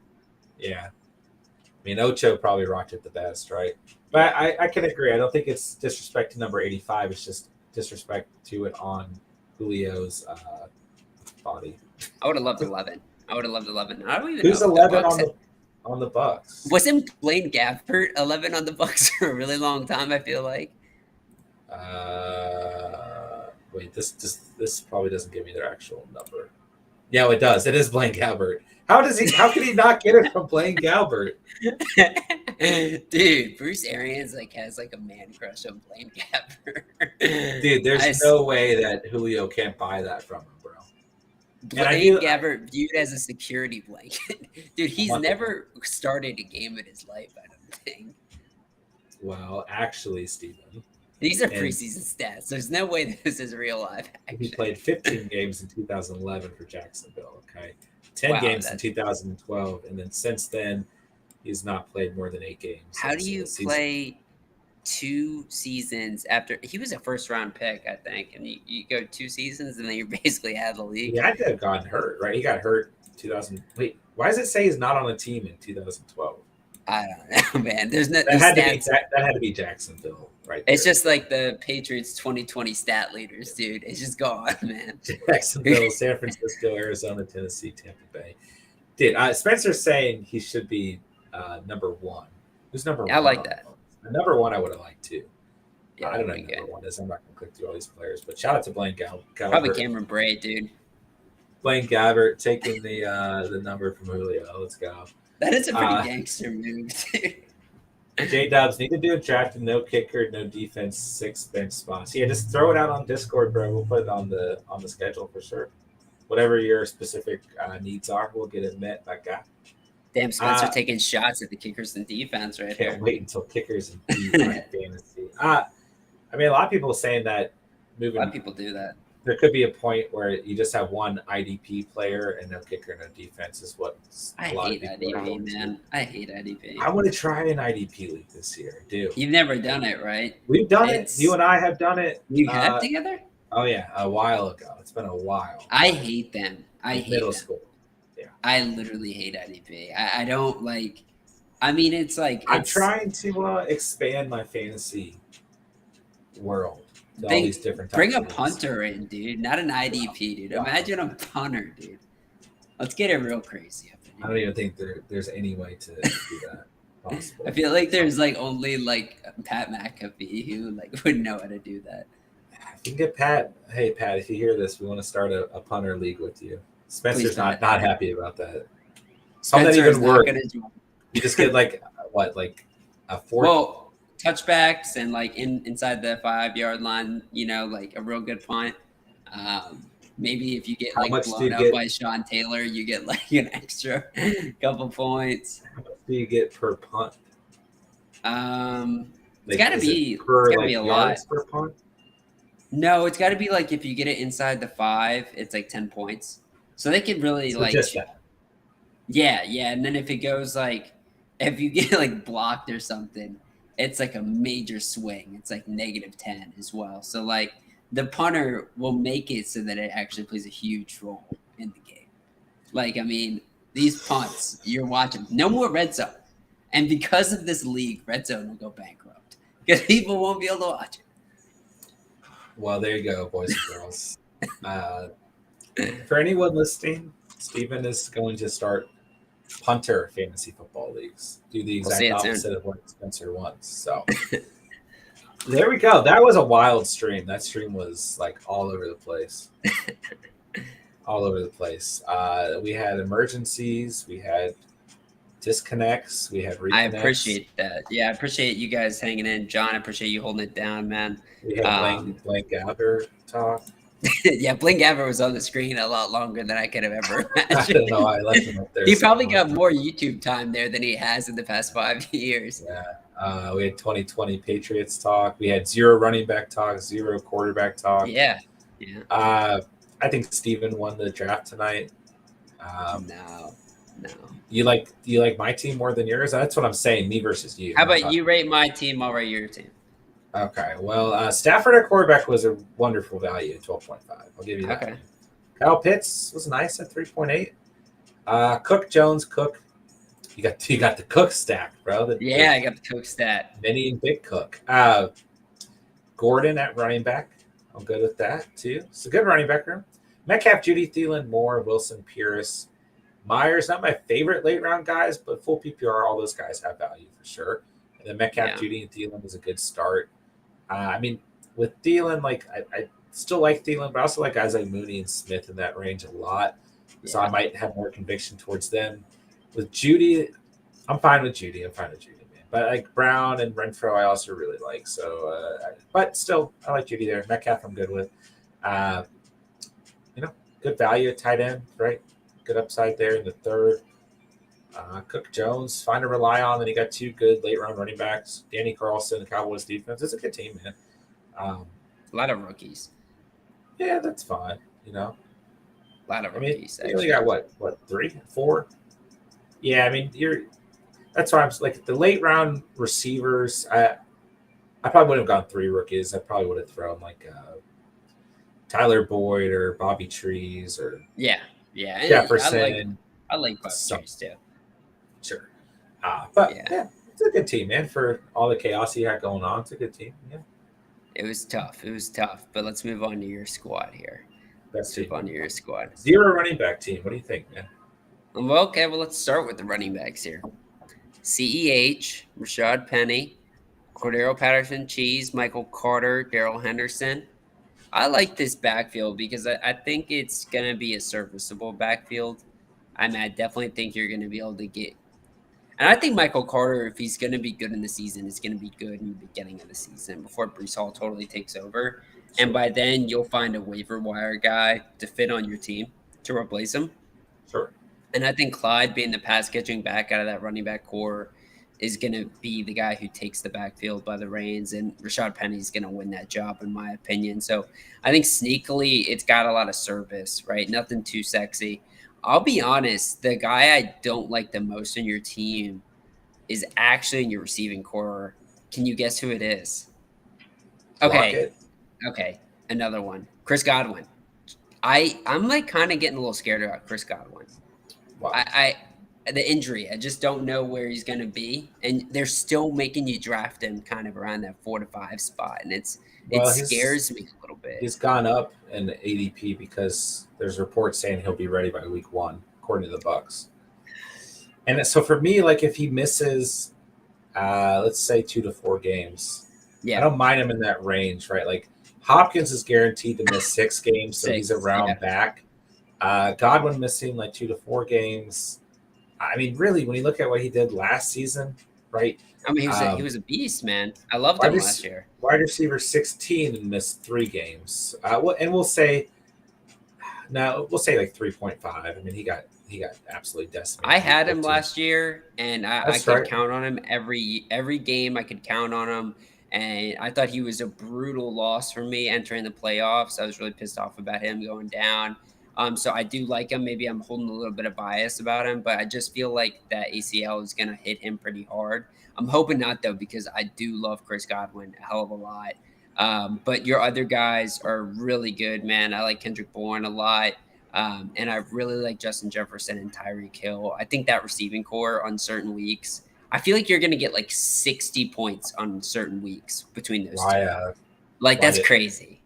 Yeah. I mean, Ocho probably rocked it the best, right? But I can agree. I don't think it's disrespect to number 85. It's just disrespect to it on Julio's body. I would have loved 11. I don't even Who's know 11 on the Bucs? Wasn't Blaine Gabbert 11 on the Bucs for a really long time, I feel like? Wait, this probably doesn't give me their actual number. Yeah, it does. It is Blaine Gabbert. How can he not get it from Blaine Gabbert? Dude, Bruce Arians like has like a man crush on Blaine Gabbert. Dude, there's no way that Julio can't buy that from him, bro. Blaine Gabbert viewed as a security blanket. Dude, he's never started a game in his life, I don't think. Well, actually, Steven. These are preseason stats. There's no way this is real life action. He played 15 games in 2011 for Jacksonville, okay? 10 games in 2012, and then since then, he's not played more than 8 games. How do you play 2 seasons after he was a first-round pick, I think, and you go 2 seasons and then you're basically out of the league? He had to have gotten hurt, right? He got hurt 2000. Wait, why does it say he's not on a team in 2012? I don't know, man. There's no that had to be Jacksonville, right? It's just like the Patriots 2020 stat leaders, dude. It's just gone, man. Jacksonville, San Francisco, Arizona, Tennessee, Tampa Bay. Dude, Spencer's saying he should be number 1. Who's number 1? I like that. Number 1, I would have liked too. Yeah, I don't know who number 1 is. I'm not going to click through all these players, but shout out to Blaine Gabbert. Probably Cameron Bray, dude. Blaine Gabbert taking the number from Julio. Let's go. That is a pretty gangster move, dude. J-Dubs need to do a draft and no kicker, no defense, 6 bench spots. Yeah, just throw it out on Discord, bro. We'll put it on the schedule for sure. Whatever your specific needs are, we'll get it met. That guy. Damn, Spencer taking shots at the kickers and defense right here. Can't wait until kickers and fantasy. I mean, a lot of people are saying that moving. A lot of people do that. There could be a point where you just have one IDP player and no kicker, no defense is what I hate IDP, man. I hate IDP. I want to try an IDP league this year, dude. You've never done it, right? We've done it. You and I have done it. You have together? Oh yeah, a while ago. It's been a while. I hate them. I hate middle them. School. Yeah. I literally hate IDP. I don't like. I mean, it's like I'm trying to expand my fantasy world. All these different bring a punter in, dude, not an IDP, dude. Imagine a punter, dude. Let's get it real crazy up in here. I don't even think there's any way to do that possible. I feel like there's like only like Pat McAfee who like would know how to do that. If you can get Pat, hey Pat, if you hear this, we want to start a punter league with you. Spencer's not happy about that. Something even worse. You just get like a 4. Well, touchbacks and like inside the 5-yard line, like a real good punt. Maybe if you get like blown up by Sean Taylor, you get like an extra couple points. How much do you get per punt? It's gotta be a lot per punt. No, it's got to be like if you get it inside the 5, it's like 10 points. So they could really just that. Yeah, and then if it goes like if you get like blocked or something, it's like a major swing. It's like -10 as well. So like the punter will make it so that it actually plays a huge role in the game. Like, I mean, these punts, you're watching. No more red zone. And because of this league, red zone will go bankrupt. Because people won't be able to watch it. Well, there you go, boys and girls. For anyone listening, Steven is going to start punter fantasy football leagues. Do the exact opposite of what Spencer wants. So there we go. That was a wild stream. That stream was like all over the place. All over the place. We had emergencies. We had disconnects. We had reconnects. I appreciate that. Yeah, I appreciate you guys hanging in. John, I appreciate you holding it down, man. We had Blaine Gabbert talk. Yeah, Blaine Gabbert was on the screen a lot longer than I could have ever imagined. I don't know. I left him up there. He probably got more YouTube time there than he has in the past 5 years. Yeah. We had 2020 Patriots talk. We had 0 running back talk, 0 quarterback talk. Yeah. I think Steven won the draft tonight. No. Do you like my team more than yours? That's what I'm saying. Me versus you. How about you rate my team? I'll rate your team. Okay. Well, Stafford at quarterback was a wonderful value at 12.5. I'll give you that. Okay. Kyle Pitts was nice at 3.8. Cook, Jones, Cook. You got the Cook stack, bro. I got the Cook stat. Mini and Big Cook. Gordon at running back. I'm good with that too. It's a good running back room. Metcalf, Judy, Thielen, Moore, Wilson, Pierce, Myers. Not my favorite late round guys, but full PPR, all those guys have value for sure. And then Metcalf, Judy, and Thielen was a good start. I mean, with Thielen, like still like Thielen, but I also like guys like Mooney and Smith in that range a lot. So I might have more conviction towards them. With Judy, I'm fine with Judy. Man. But like Brown and Renfro, I also really like. So, but still, I like Judy there. Metcalf, I'm good with. Uh, good value at tight end, right? Good upside there in the third. Cook Jones, fine to rely on. Then you got two good late round running backs. Danny Carlson, the Cowboys defense. It's a good team, man. A lot of rookies. Yeah, that's fine. A lot of rookies. You only got what 3, 4? Yeah, I mean that's why I'm like the late round receivers. I probably wouldn't have gone 3 rookies. I probably would have thrown like Tyler Boyd or Bobby Trees or Jefferson. I like Bobby Trees too. Sure, but yeah, it's a good team, man. For all the chaos he had going on, it's a good team. Yeah, it was tough. But let's move on to your squad here. Move on to your squad. 0 running back team. What do you think, man? Well, okay. Well, let's start with the running backs here. CEH, Rashad Penny, Cordero Patterson, Cheese, Michael Carter, Darrell Henderson. I like this backfield because I think it's going to be a serviceable backfield. I definitely think you're going to be able to get. And I think Michael Carter, if he's going to be good in the season, is going to be good in the beginning of the season before Breece Hall totally takes over. Sure. And by then, you'll find a waiver wire guy to fit on your team to replace him. Sure. And I think Clyde being the pass catching back out of that running back core is going to be the guy who takes the backfield by the reins, and Rashad Penny is going to win that job, in my opinion. So I think sneakily it's got a lot of service, right? Nothing too sexy. I'll be honest, the guy I don't like the most in your team is actually in your receiving core. Can you guess who it is? Okay. Another one. Chris Godwin. I'm like kind of getting a little scared about Chris Godwin. Wow. The injury, I just don't know where he's going to be, and they're still making you draft him kind of around that 4 to 5 spot, and it scares me a little bit. He's gone up in ADP because there's reports saying he'll be ready by week 1, according to the Bucs. And so for me, like if he misses, let's say 2 to 4 games, I don't mind him in that range, right? Like Hopkins is guaranteed to miss 6 games, so he's around back. Godwin missing like 2 to 4 games. I mean, really, when you look at what he did last season, right? I mean, he was a beast, man. I loved him last year. Wide receiver 16 and missed 3 games. We'll say like 3.5. I mean, he got absolutely decimated. I had him last year, and I could count on him every game. I could count on him, and I thought he was a brutal loss for me entering the playoffs. I was really pissed off about him going down. So I do like him. Maybe I'm holding a little bit of bias about him, but I just feel like that ACL is going to hit him pretty hard. I'm hoping not, though, because I do love Chris Godwin a hell of a lot. But your other guys are really good, man. I like Kendrick Bourne a lot. And I really like Justin Jefferson and Tyreek Hill. I think that receiving core on certain weeks, I feel like you're going to get like 60 points on certain weeks between those two. That's crazy.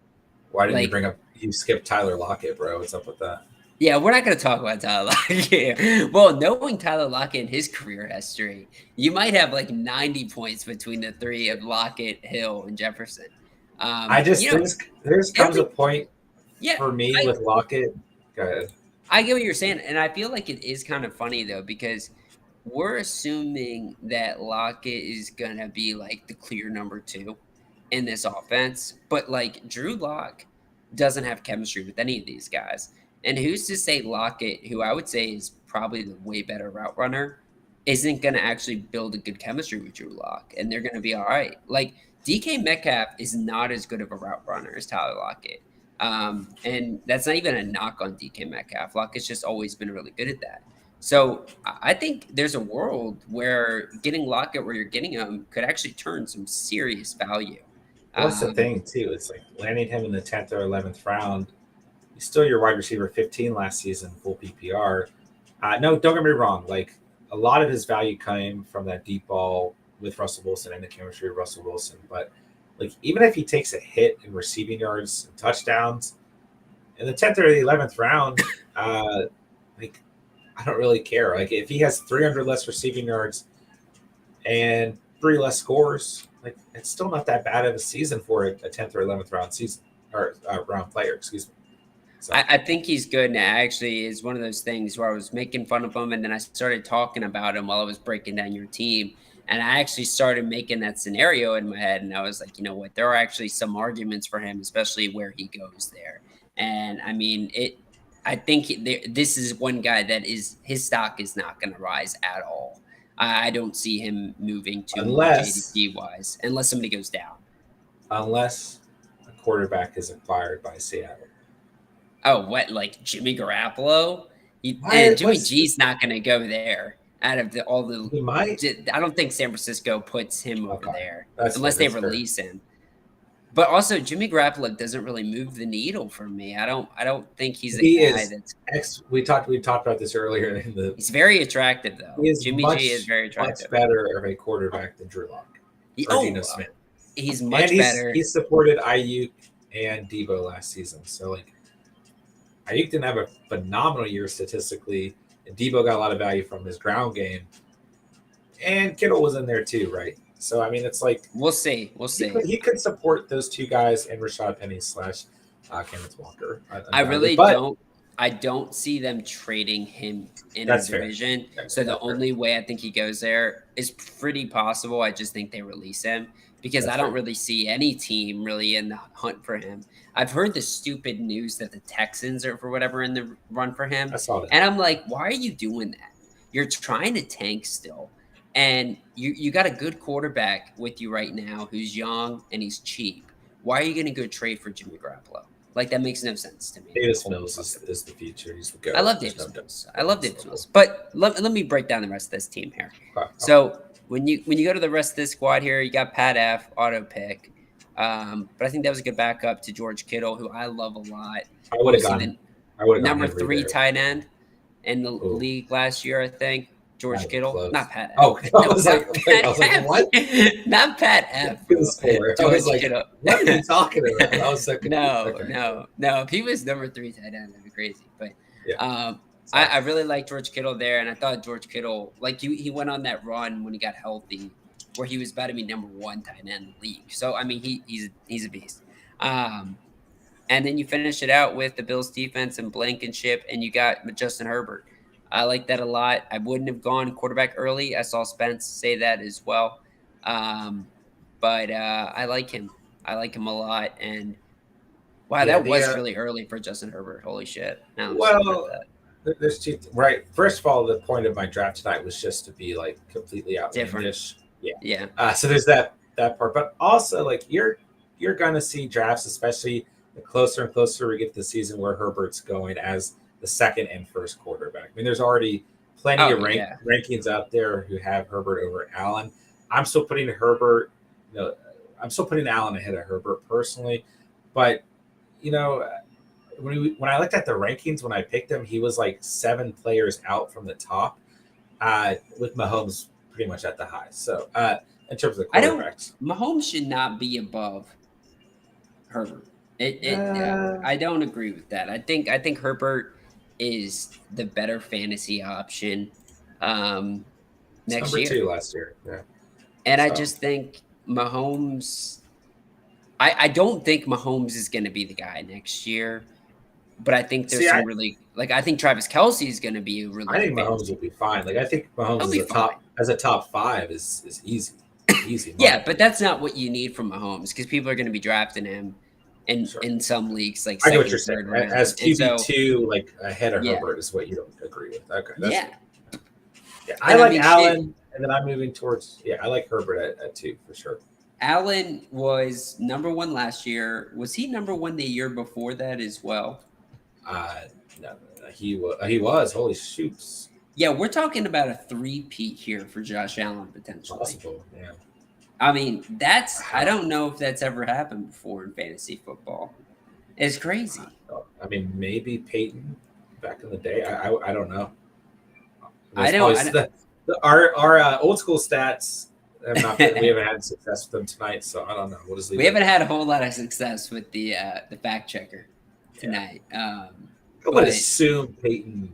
Why didn't you bring up? You skipped Tyler Lockett, bro. What's up with that? Yeah, we're not going to talk about Tyler Lockett. Well, knowing Tyler Lockett and his career history, you might have like 90 points between the 3 of Lockett, Hill, and Jefferson. There's comes a point for me with Lockett. Go ahead. I get what you're saying, and I feel like it is kind of funny, though, because we're assuming that Lockett is going to be like the clear number 2 in this offense, but like Drew Lock doesn't have chemistry with any of these guys. And who's to say Lockett, who I would say is probably the way better route runner, isn't going to actually build a good chemistry with Drew Lock, and they're going to be all right. Like DK Metcalf is not as good of a route runner as Tyler Lockett. And that's not even a knock on DK Metcalf. Lockett's just always been really good at that. So I think there's a world where getting Lockett where you're getting him could actually turn some serious value. What's the thing, too? It's like landing him in the 10th or 11th round. He's still your wide receiver 15 last season, full PPR. No, don't get me wrong. Like, a lot of his value came from that deep ball with Russell Wilson and the chemistry of Russell Wilson. But, like, even if he takes a hit in receiving yards and touchdowns, in the 10th or the 11th round, I don't really care. Like, if he has 300 less receiving yards and 3 less scores, like, it's still not that bad of a season for a 10th or 11th round season. or round player. Excuse me. So I think he's good. And it actually is one of those things where I was making fun of him, and then I started talking about him while I was breaking down your team. And I actually started making that scenario in my head, and I was like, you know what? There are actually some arguments for him, especially where he goes there. And I mean, it. I think this is one guy that is his stock is not going to rise at all. I don't see him moving too much unless ADP wise, unless somebody goes down. unless a quarterback is acquired by Seattle. Oh, what, like Jimmy Garoppolo? Why? Jimmy G's not going to go there. Out of all the, He might. I don't think San Francisco puts him over Okay, there that's fair. unless they That's fair. release him. But also, Jimmy Garoppolo doesn't really move the needle for me. I don't think he's a He guy is. that's. We talked about this earlier in the. He's very attractive though. He is Jimmy much, G is very much attractive. better of a quarterback than Drew Lock or Geno Smith. He's much And better. He supported Ayuk and Debo last season. So like Ayuk didn't have a phenomenal year statistically, and Debo got a lot of value from his ground game. And Kittle was in there too, right? So I mean, it's like We'll see. he could support those two guys and Rashad Penny / Kenneth Walker. I really don't. I don't see them trading him in a division. So the only way I think he goes there is pretty possible. I just think they release him because I don't really see any team really in the hunt for him. I've heard the stupid news that the Texans are, for whatever, in the run for him. I saw that. And I'm like, why are you doing that? You're trying to tank still. And you got a good quarterback with you right now who's young and he's cheap. Why are you going to go trade for Jimmy Garoppolo? Like, that makes no sense to me. Davis Mills is the future. He's the go. I love Davis Mills. I love Davis Mills. But let me break down the rest of this team here. So when you go to the rest of this squad here, you got Pat F, auto pick. But I think that was a good backup to George Kittle, who I love a lot. I would have gone number 3 tight end in the league last year, I think. George Kittle, close. Not Pat F. Oh, I was like, what? Not Pat F. I was like, Kittle. What are you talking about? I was so confused. No. If he was number 3 tight end, that'd be crazy. But I really like George Kittle there, and I thought George Kittle, like he went on that run when he got healthy, where he was about to be number 1 tight end in the league. So I mean, he's a beast. And then you finish it out with the Bills defense and Blankenship, and you got Justin Herbert. I like that a lot. I wouldn't have gone quarterback early. I saw Spence say that as well. But I like him. I like him a lot. And wow, that was really early for Justin Herbert. Holy shit. There's two. Right. First of all, the point of my draft tonight was just to be like completely outlandish. Yeah. So there's that part. But also, like, you're going to see drafts, especially the closer and closer we get to the season, where Herbert's going as the second and first quarterback. I mean, there's already plenty of rankings out there who have Herbert over Allen. I'm still putting Allen ahead of Herbert personally. But, when I looked at the rankings, when I picked him, he was like 7 players out from the top, with Mahomes pretty much at the high. So in terms of the quarterbacks. Mahomes should not be above Herbert. I don't agree with that. I think Herbert is the better fantasy option next year. Number 2 last year. Yeah. And I just think Mahomes I don't think Mahomes is going to be the guy next year, but I think there's I think Travis Kelce is going to be a really I think Mahomes will be fine. Like, I think Mahomes as a top 5 is easy. Easy. Yeah, but that's not what you need from Mahomes, because people are going to be drafting him in some leagues, like I know what you're saying. As QB2, like ahead of Herbert is what you don't agree with. Okay. I like Allen, and then I'm moving towards I like Herbert at 2 for sure. Allen was number 1 last year. Was he number 1 the year before that as well? No, he was. Holy shoots. Yeah, we're talking about a 3-peat here for Josh Allen potentially. Possible, yeah. I mean, I don't know if that's ever happened before in fantasy football. It's crazy. I mean, maybe Peyton back in the day. I don't know. Our old school stats have not been, we haven't had success with them tonight, so I don't know. We haven't had a whole lot of success with the fact checker tonight. I would assume Peyton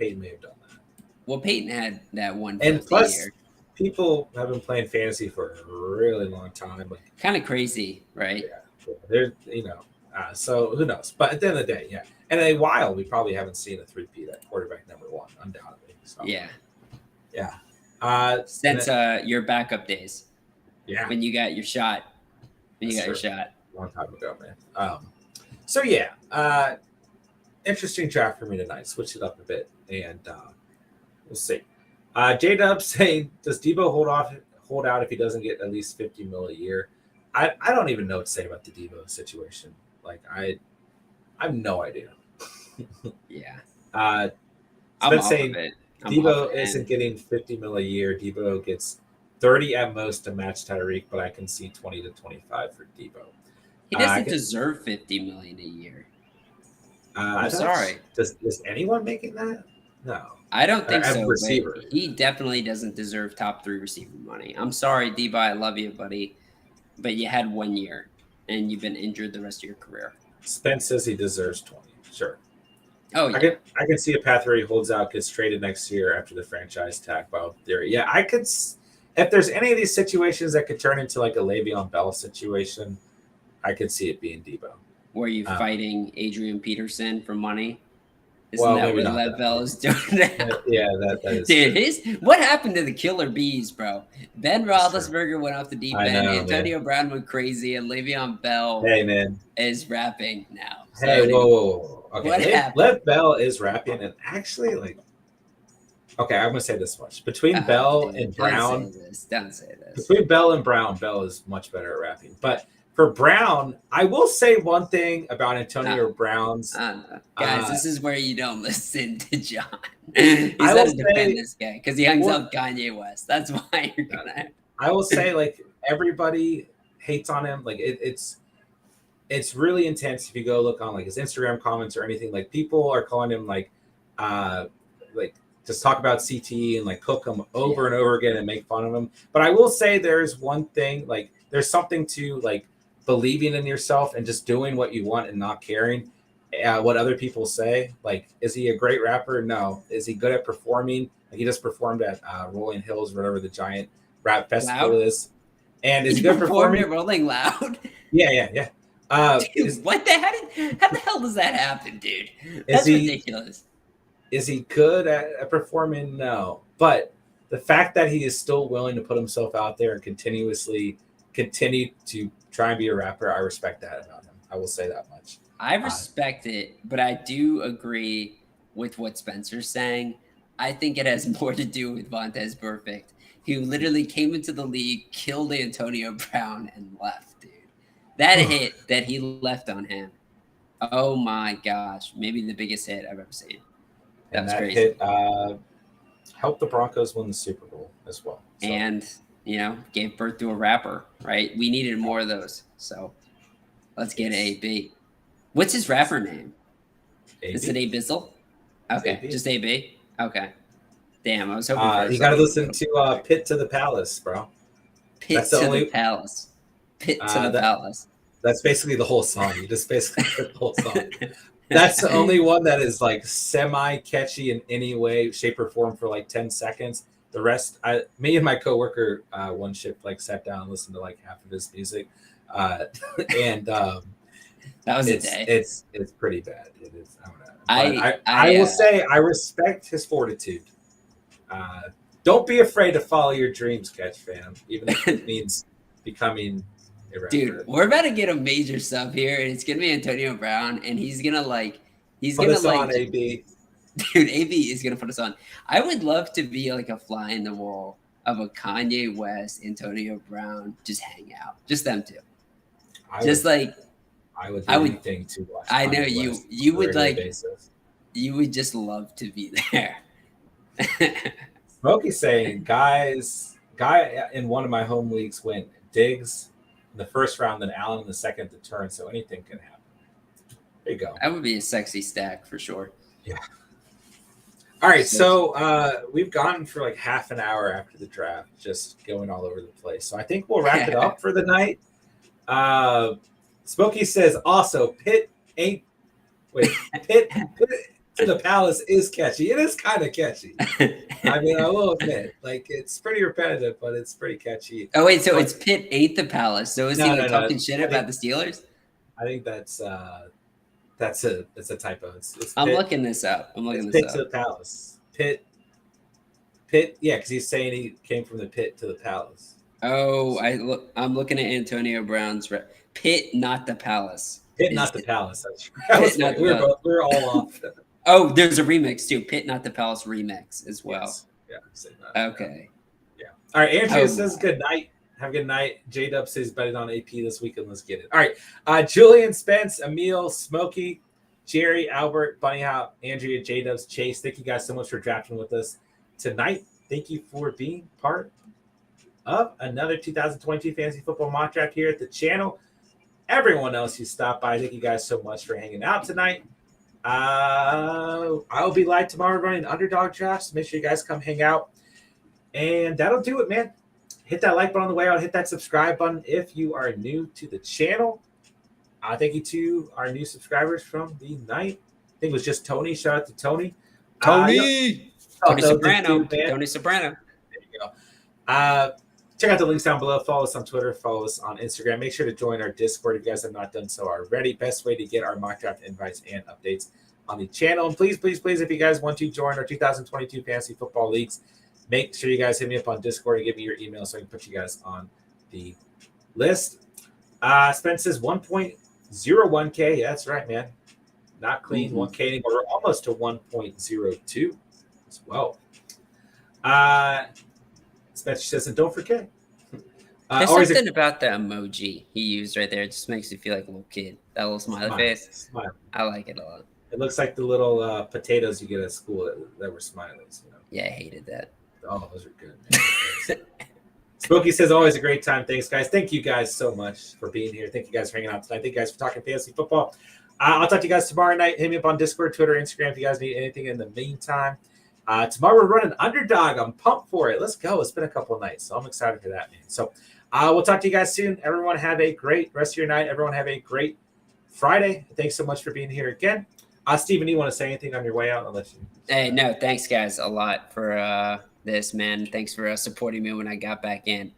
may have done that. Well, Peyton had that one. And plus, people have been playing fantasy for a really long time. Kind of crazy, right? There's, so who knows? But at the end of the day, yeah. And in a while, we probably haven't seen a three-peat at quarterback number one, undoubtedly. So, Yeah. Since your backup days. Yeah. When you got your shot. Your shot. Long time ago, man. So yeah, interesting draft for me tonight. Switch it up a bit, and we'll see. J-Dub saying, does Debo hold out if he doesn't get at least $50 million a year? I don't even know what to say about the Debo situation. Like I have no idea. Yeah. I'm saying Debo isn't getting $50 million a year. Debo gets 30 at most to match Tyreek, but I can see 20 to 25 for Debo. He doesn't deserve $50 million a year. I'm sorry. Does anyone making that? No. I don't think so. Receiver. He definitely doesn't deserve top 3 receiver money. I'm sorry, Debo. I love you, buddy, but you had 1 year and you've been injured the rest of your career. Spence says he deserves 20. Sure. Oh, yeah. I can see a path where he holds out, gets traded next year after the franchise tag. Well, theory. Yeah, I could. If there's any of these situations that could turn into like a Le'Veon Bell situation, I could see it being Debo. Were you fighting Adrian Peterson for money? Isn't that what Lev Bell is doing now? Yeah, that is. Dude, what happened to the killer bees, bro? Ben Roethlisberger went off the deep end. Antonio Brown went crazy, and Le'Veon Bell is rapping now. So whoa. Okay, what happened? Lev Bell is rapping, and actually, like, okay, I'm gonna say this much: between Bell and Brown, don't say this. Between Bell and Brown, Bell is much better at rapping, but. For Brown, I will say one thing about Antonio Brown's. Guys, this is where you don't listen to John. He's got to defend this guy because he hangs up Kanye West. That's why you're going to. I will say, like, everybody hates on him. Like, it's really intense if you go look on, like, his Instagram comments or anything. Like, people are calling him, like just talk about CTE and, like, cook him over and over again and make fun of him. But I will say there's one thing, like, there's something to, like, believing in yourself and just doing what you want and not caring what other people say. Like, is he a great rapper? No. Is he good at performing? Like, he just performed at Rolling Hills, whatever the giant rap festival is. And is he good performing? At Rolling Loud? Yeah. Dude, what the hell? How the hell does that happen, dude? That's ridiculous. Is he good at performing? No. But the fact that he is still willing to put himself out there and continue to try and be a rapper, I respect that about him. I will say that much. I respect it, but I do agree with what Spencer's saying. I think it has more to do with Vontaze Burfict, who literally came into the league, killed Antonio Brown, and left, dude. That hit that he left on him, oh my gosh, maybe the biggest hit I've ever seen. That crazy. Hit helped the Broncos win the Super Bowl as well. So. And gave birth to a rapper, right? We needed more of those. So let's get AB. What's his rapper name? AB? Is it A Bizzle? Okay, AB. Just AB? Okay. Damn, I was hoping you got to listen to Pit to the Palace, bro. Pit to the Palace. Palace. That's basically the whole song. You just basically put the whole song. That's the only one that is like semi-catchy in any way, shape, or form for like 10 seconds. The rest, me and my coworker, one shift, like sat down and listened to like half of his music, and that was a day. It's pretty bad. It is. I will say I respect his fortitude. Don't be afraid to follow your dreams, Catch fam, even if it means becoming a rapper. Dude, we're about to get a major sub here, and it's gonna be Antonio Brown, and he's gonna put us on AB. Dude, AB is going to put us on. I would love to be like a fly in the wall of a Kanye West, Antonio Brown, just hang out. Just them two. I would do anything to watch. I know you would like, you would just love to be there. Smokey saying, guy in one of my home leagues went Diggs in the first round, then Allen in the second to turn, so anything can happen. There you go. That would be a sexy stack for sure. Yeah. All right, so we've gone for like half an hour after the draft, just going all over the place. So I think we'll wrap it up for the night. Smokey says also, Pit to the Palace is catchy. It is kind of catchy. I mean, I will admit, like it's pretty repetitive, but it's pretty catchy. Oh wait, so it's Pitt ate the Palace. So is he talking shit about the Steelers? I think that's a typo. It's I'm Pitt. looking this up. It's Pitt to the Palace. Pitt. Yeah, because he's saying he came from the pit to the palace. Oh, I'm looking at Antonio Brown's Pit, not the Palace. Pit, not the palace. That was funny. We were all off. Oh, there's a remix too. Pit, not the Palace remix as well. Yes. Yeah. Say that. Okay. Yeah. All right. Andrea says good night. Have a good night. J-Dub says betting on AP this weekend. Let's get it. All right. Julian, Spence, Emil, Smokey, Jerry, Albert, Bunny Hop, Andrea, J-Dubs, Chase. Thank you guys so much for drafting with us tonight. Thank you for being part of another 2022 Fantasy Football Mock Draft here at the channel. Everyone else who stopped by, thank you guys so much for hanging out tonight. I'll be live tomorrow running Underdog drafts. Make sure you guys come hang out. And that'll do it, man. Hit that like button on the way out. Hit that subscribe button if you are new to the channel. Thank you to our new subscribers from the night. I think it was just Tony. Shout out to Tony. Tony Soprano. Tony Soprano. There you go. Check out the links down below. Follow us on Twitter. Follow us on Instagram. Make sure to join our Discord if you guys have not done so already. Best way to get our mock draft invites and updates on the channel. And please, if you guys want to join our 2022 Fantasy Football Leagues, make sure you guys hit me up on Discord and give me your email so I can put you guys on the list. Spence says 1.01K. Yeah, that's right, man. Not clean. 1K anymore. We're almost to 1.02 as well. Spencer says, and don't forget. There's something about the emoji he used right there. It just makes you feel like a little kid. That little smiley face. Smile. I like it a lot. It looks like the little potatoes you get at school that were smileys. You know? Yeah, I hated that. Oh, those are good, man. Smokey says, always a great time. Thanks, guys. Thank you guys so much for being here. Thank you guys for hanging out tonight. Thank you guys for talking fantasy football. I'll talk to you guys tomorrow night. Hit me up on Discord, Twitter, Instagram if you guys need anything in the meantime. Tomorrow we're running Underdog. I'm pumped for it. Let's go. It's been a couple of nights, so I'm excited for that, man. So we'll talk to you guys soon. Everyone have a great rest of your night. Everyone have a great Friday. Thanks so much for being here again. Steven, you want to say anything on your way out? I'll let you. Hey, no, thanks, guys, a lot for this, man. Thanks for supporting me when I got back in.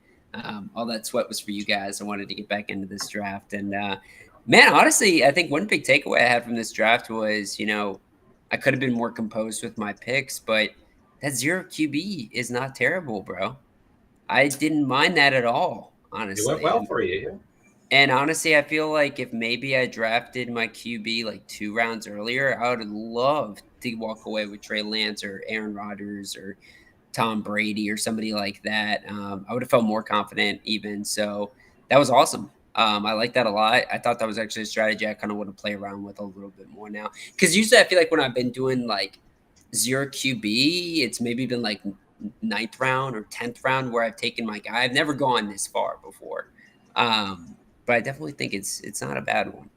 All that sweat was for you guys. I wanted to get back into this draft. And, man, honestly, I think one big takeaway I had from this draft was, I could have been more composed with my picks, but that 0 QB is not terrible, bro. I didn't mind that at all, honestly. It went well for you, yeah. And honestly, I feel like if maybe I drafted my QB like 2 rounds earlier, I would have loved to walk away with Trey Lance or Aaron Rodgers or Tom Brady or somebody like that. I would have felt more confident even. So that was awesome. I like that a lot. I thought that was actually a strategy I kind of want to play around with a little bit more now. Because usually I feel like when I've been doing like 0 QB, it's maybe been like 9th round or 10th round where I've taken my guy. I've never gone this far before. But I definitely think it's not a bad one.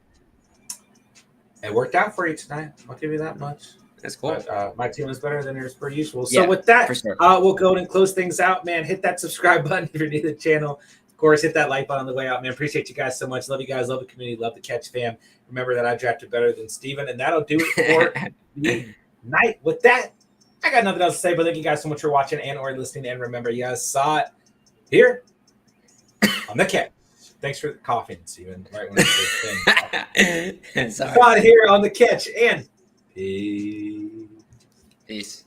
It worked out for you tonight. I'll give you that much. That's cool. But, my team is better than yours per usual. Yeah, so with that, sure. We'll go and close things out, man. Hit that subscribe button if you're new to the channel. Of course, hit that like button on the way out, man. Appreciate you guys so much. Love you guys. Love the community. Love the Catch fam. Remember that I drafted better than Steven, and that'll do it for the night. With that, I got nothing else to say, but thank you guys so much for watching and or listening. And remember, you guys saw it here on the Catch. Thanks for the coughing, Steven. Right when I said thing. Saw it here on the Catch, and peace. Peace.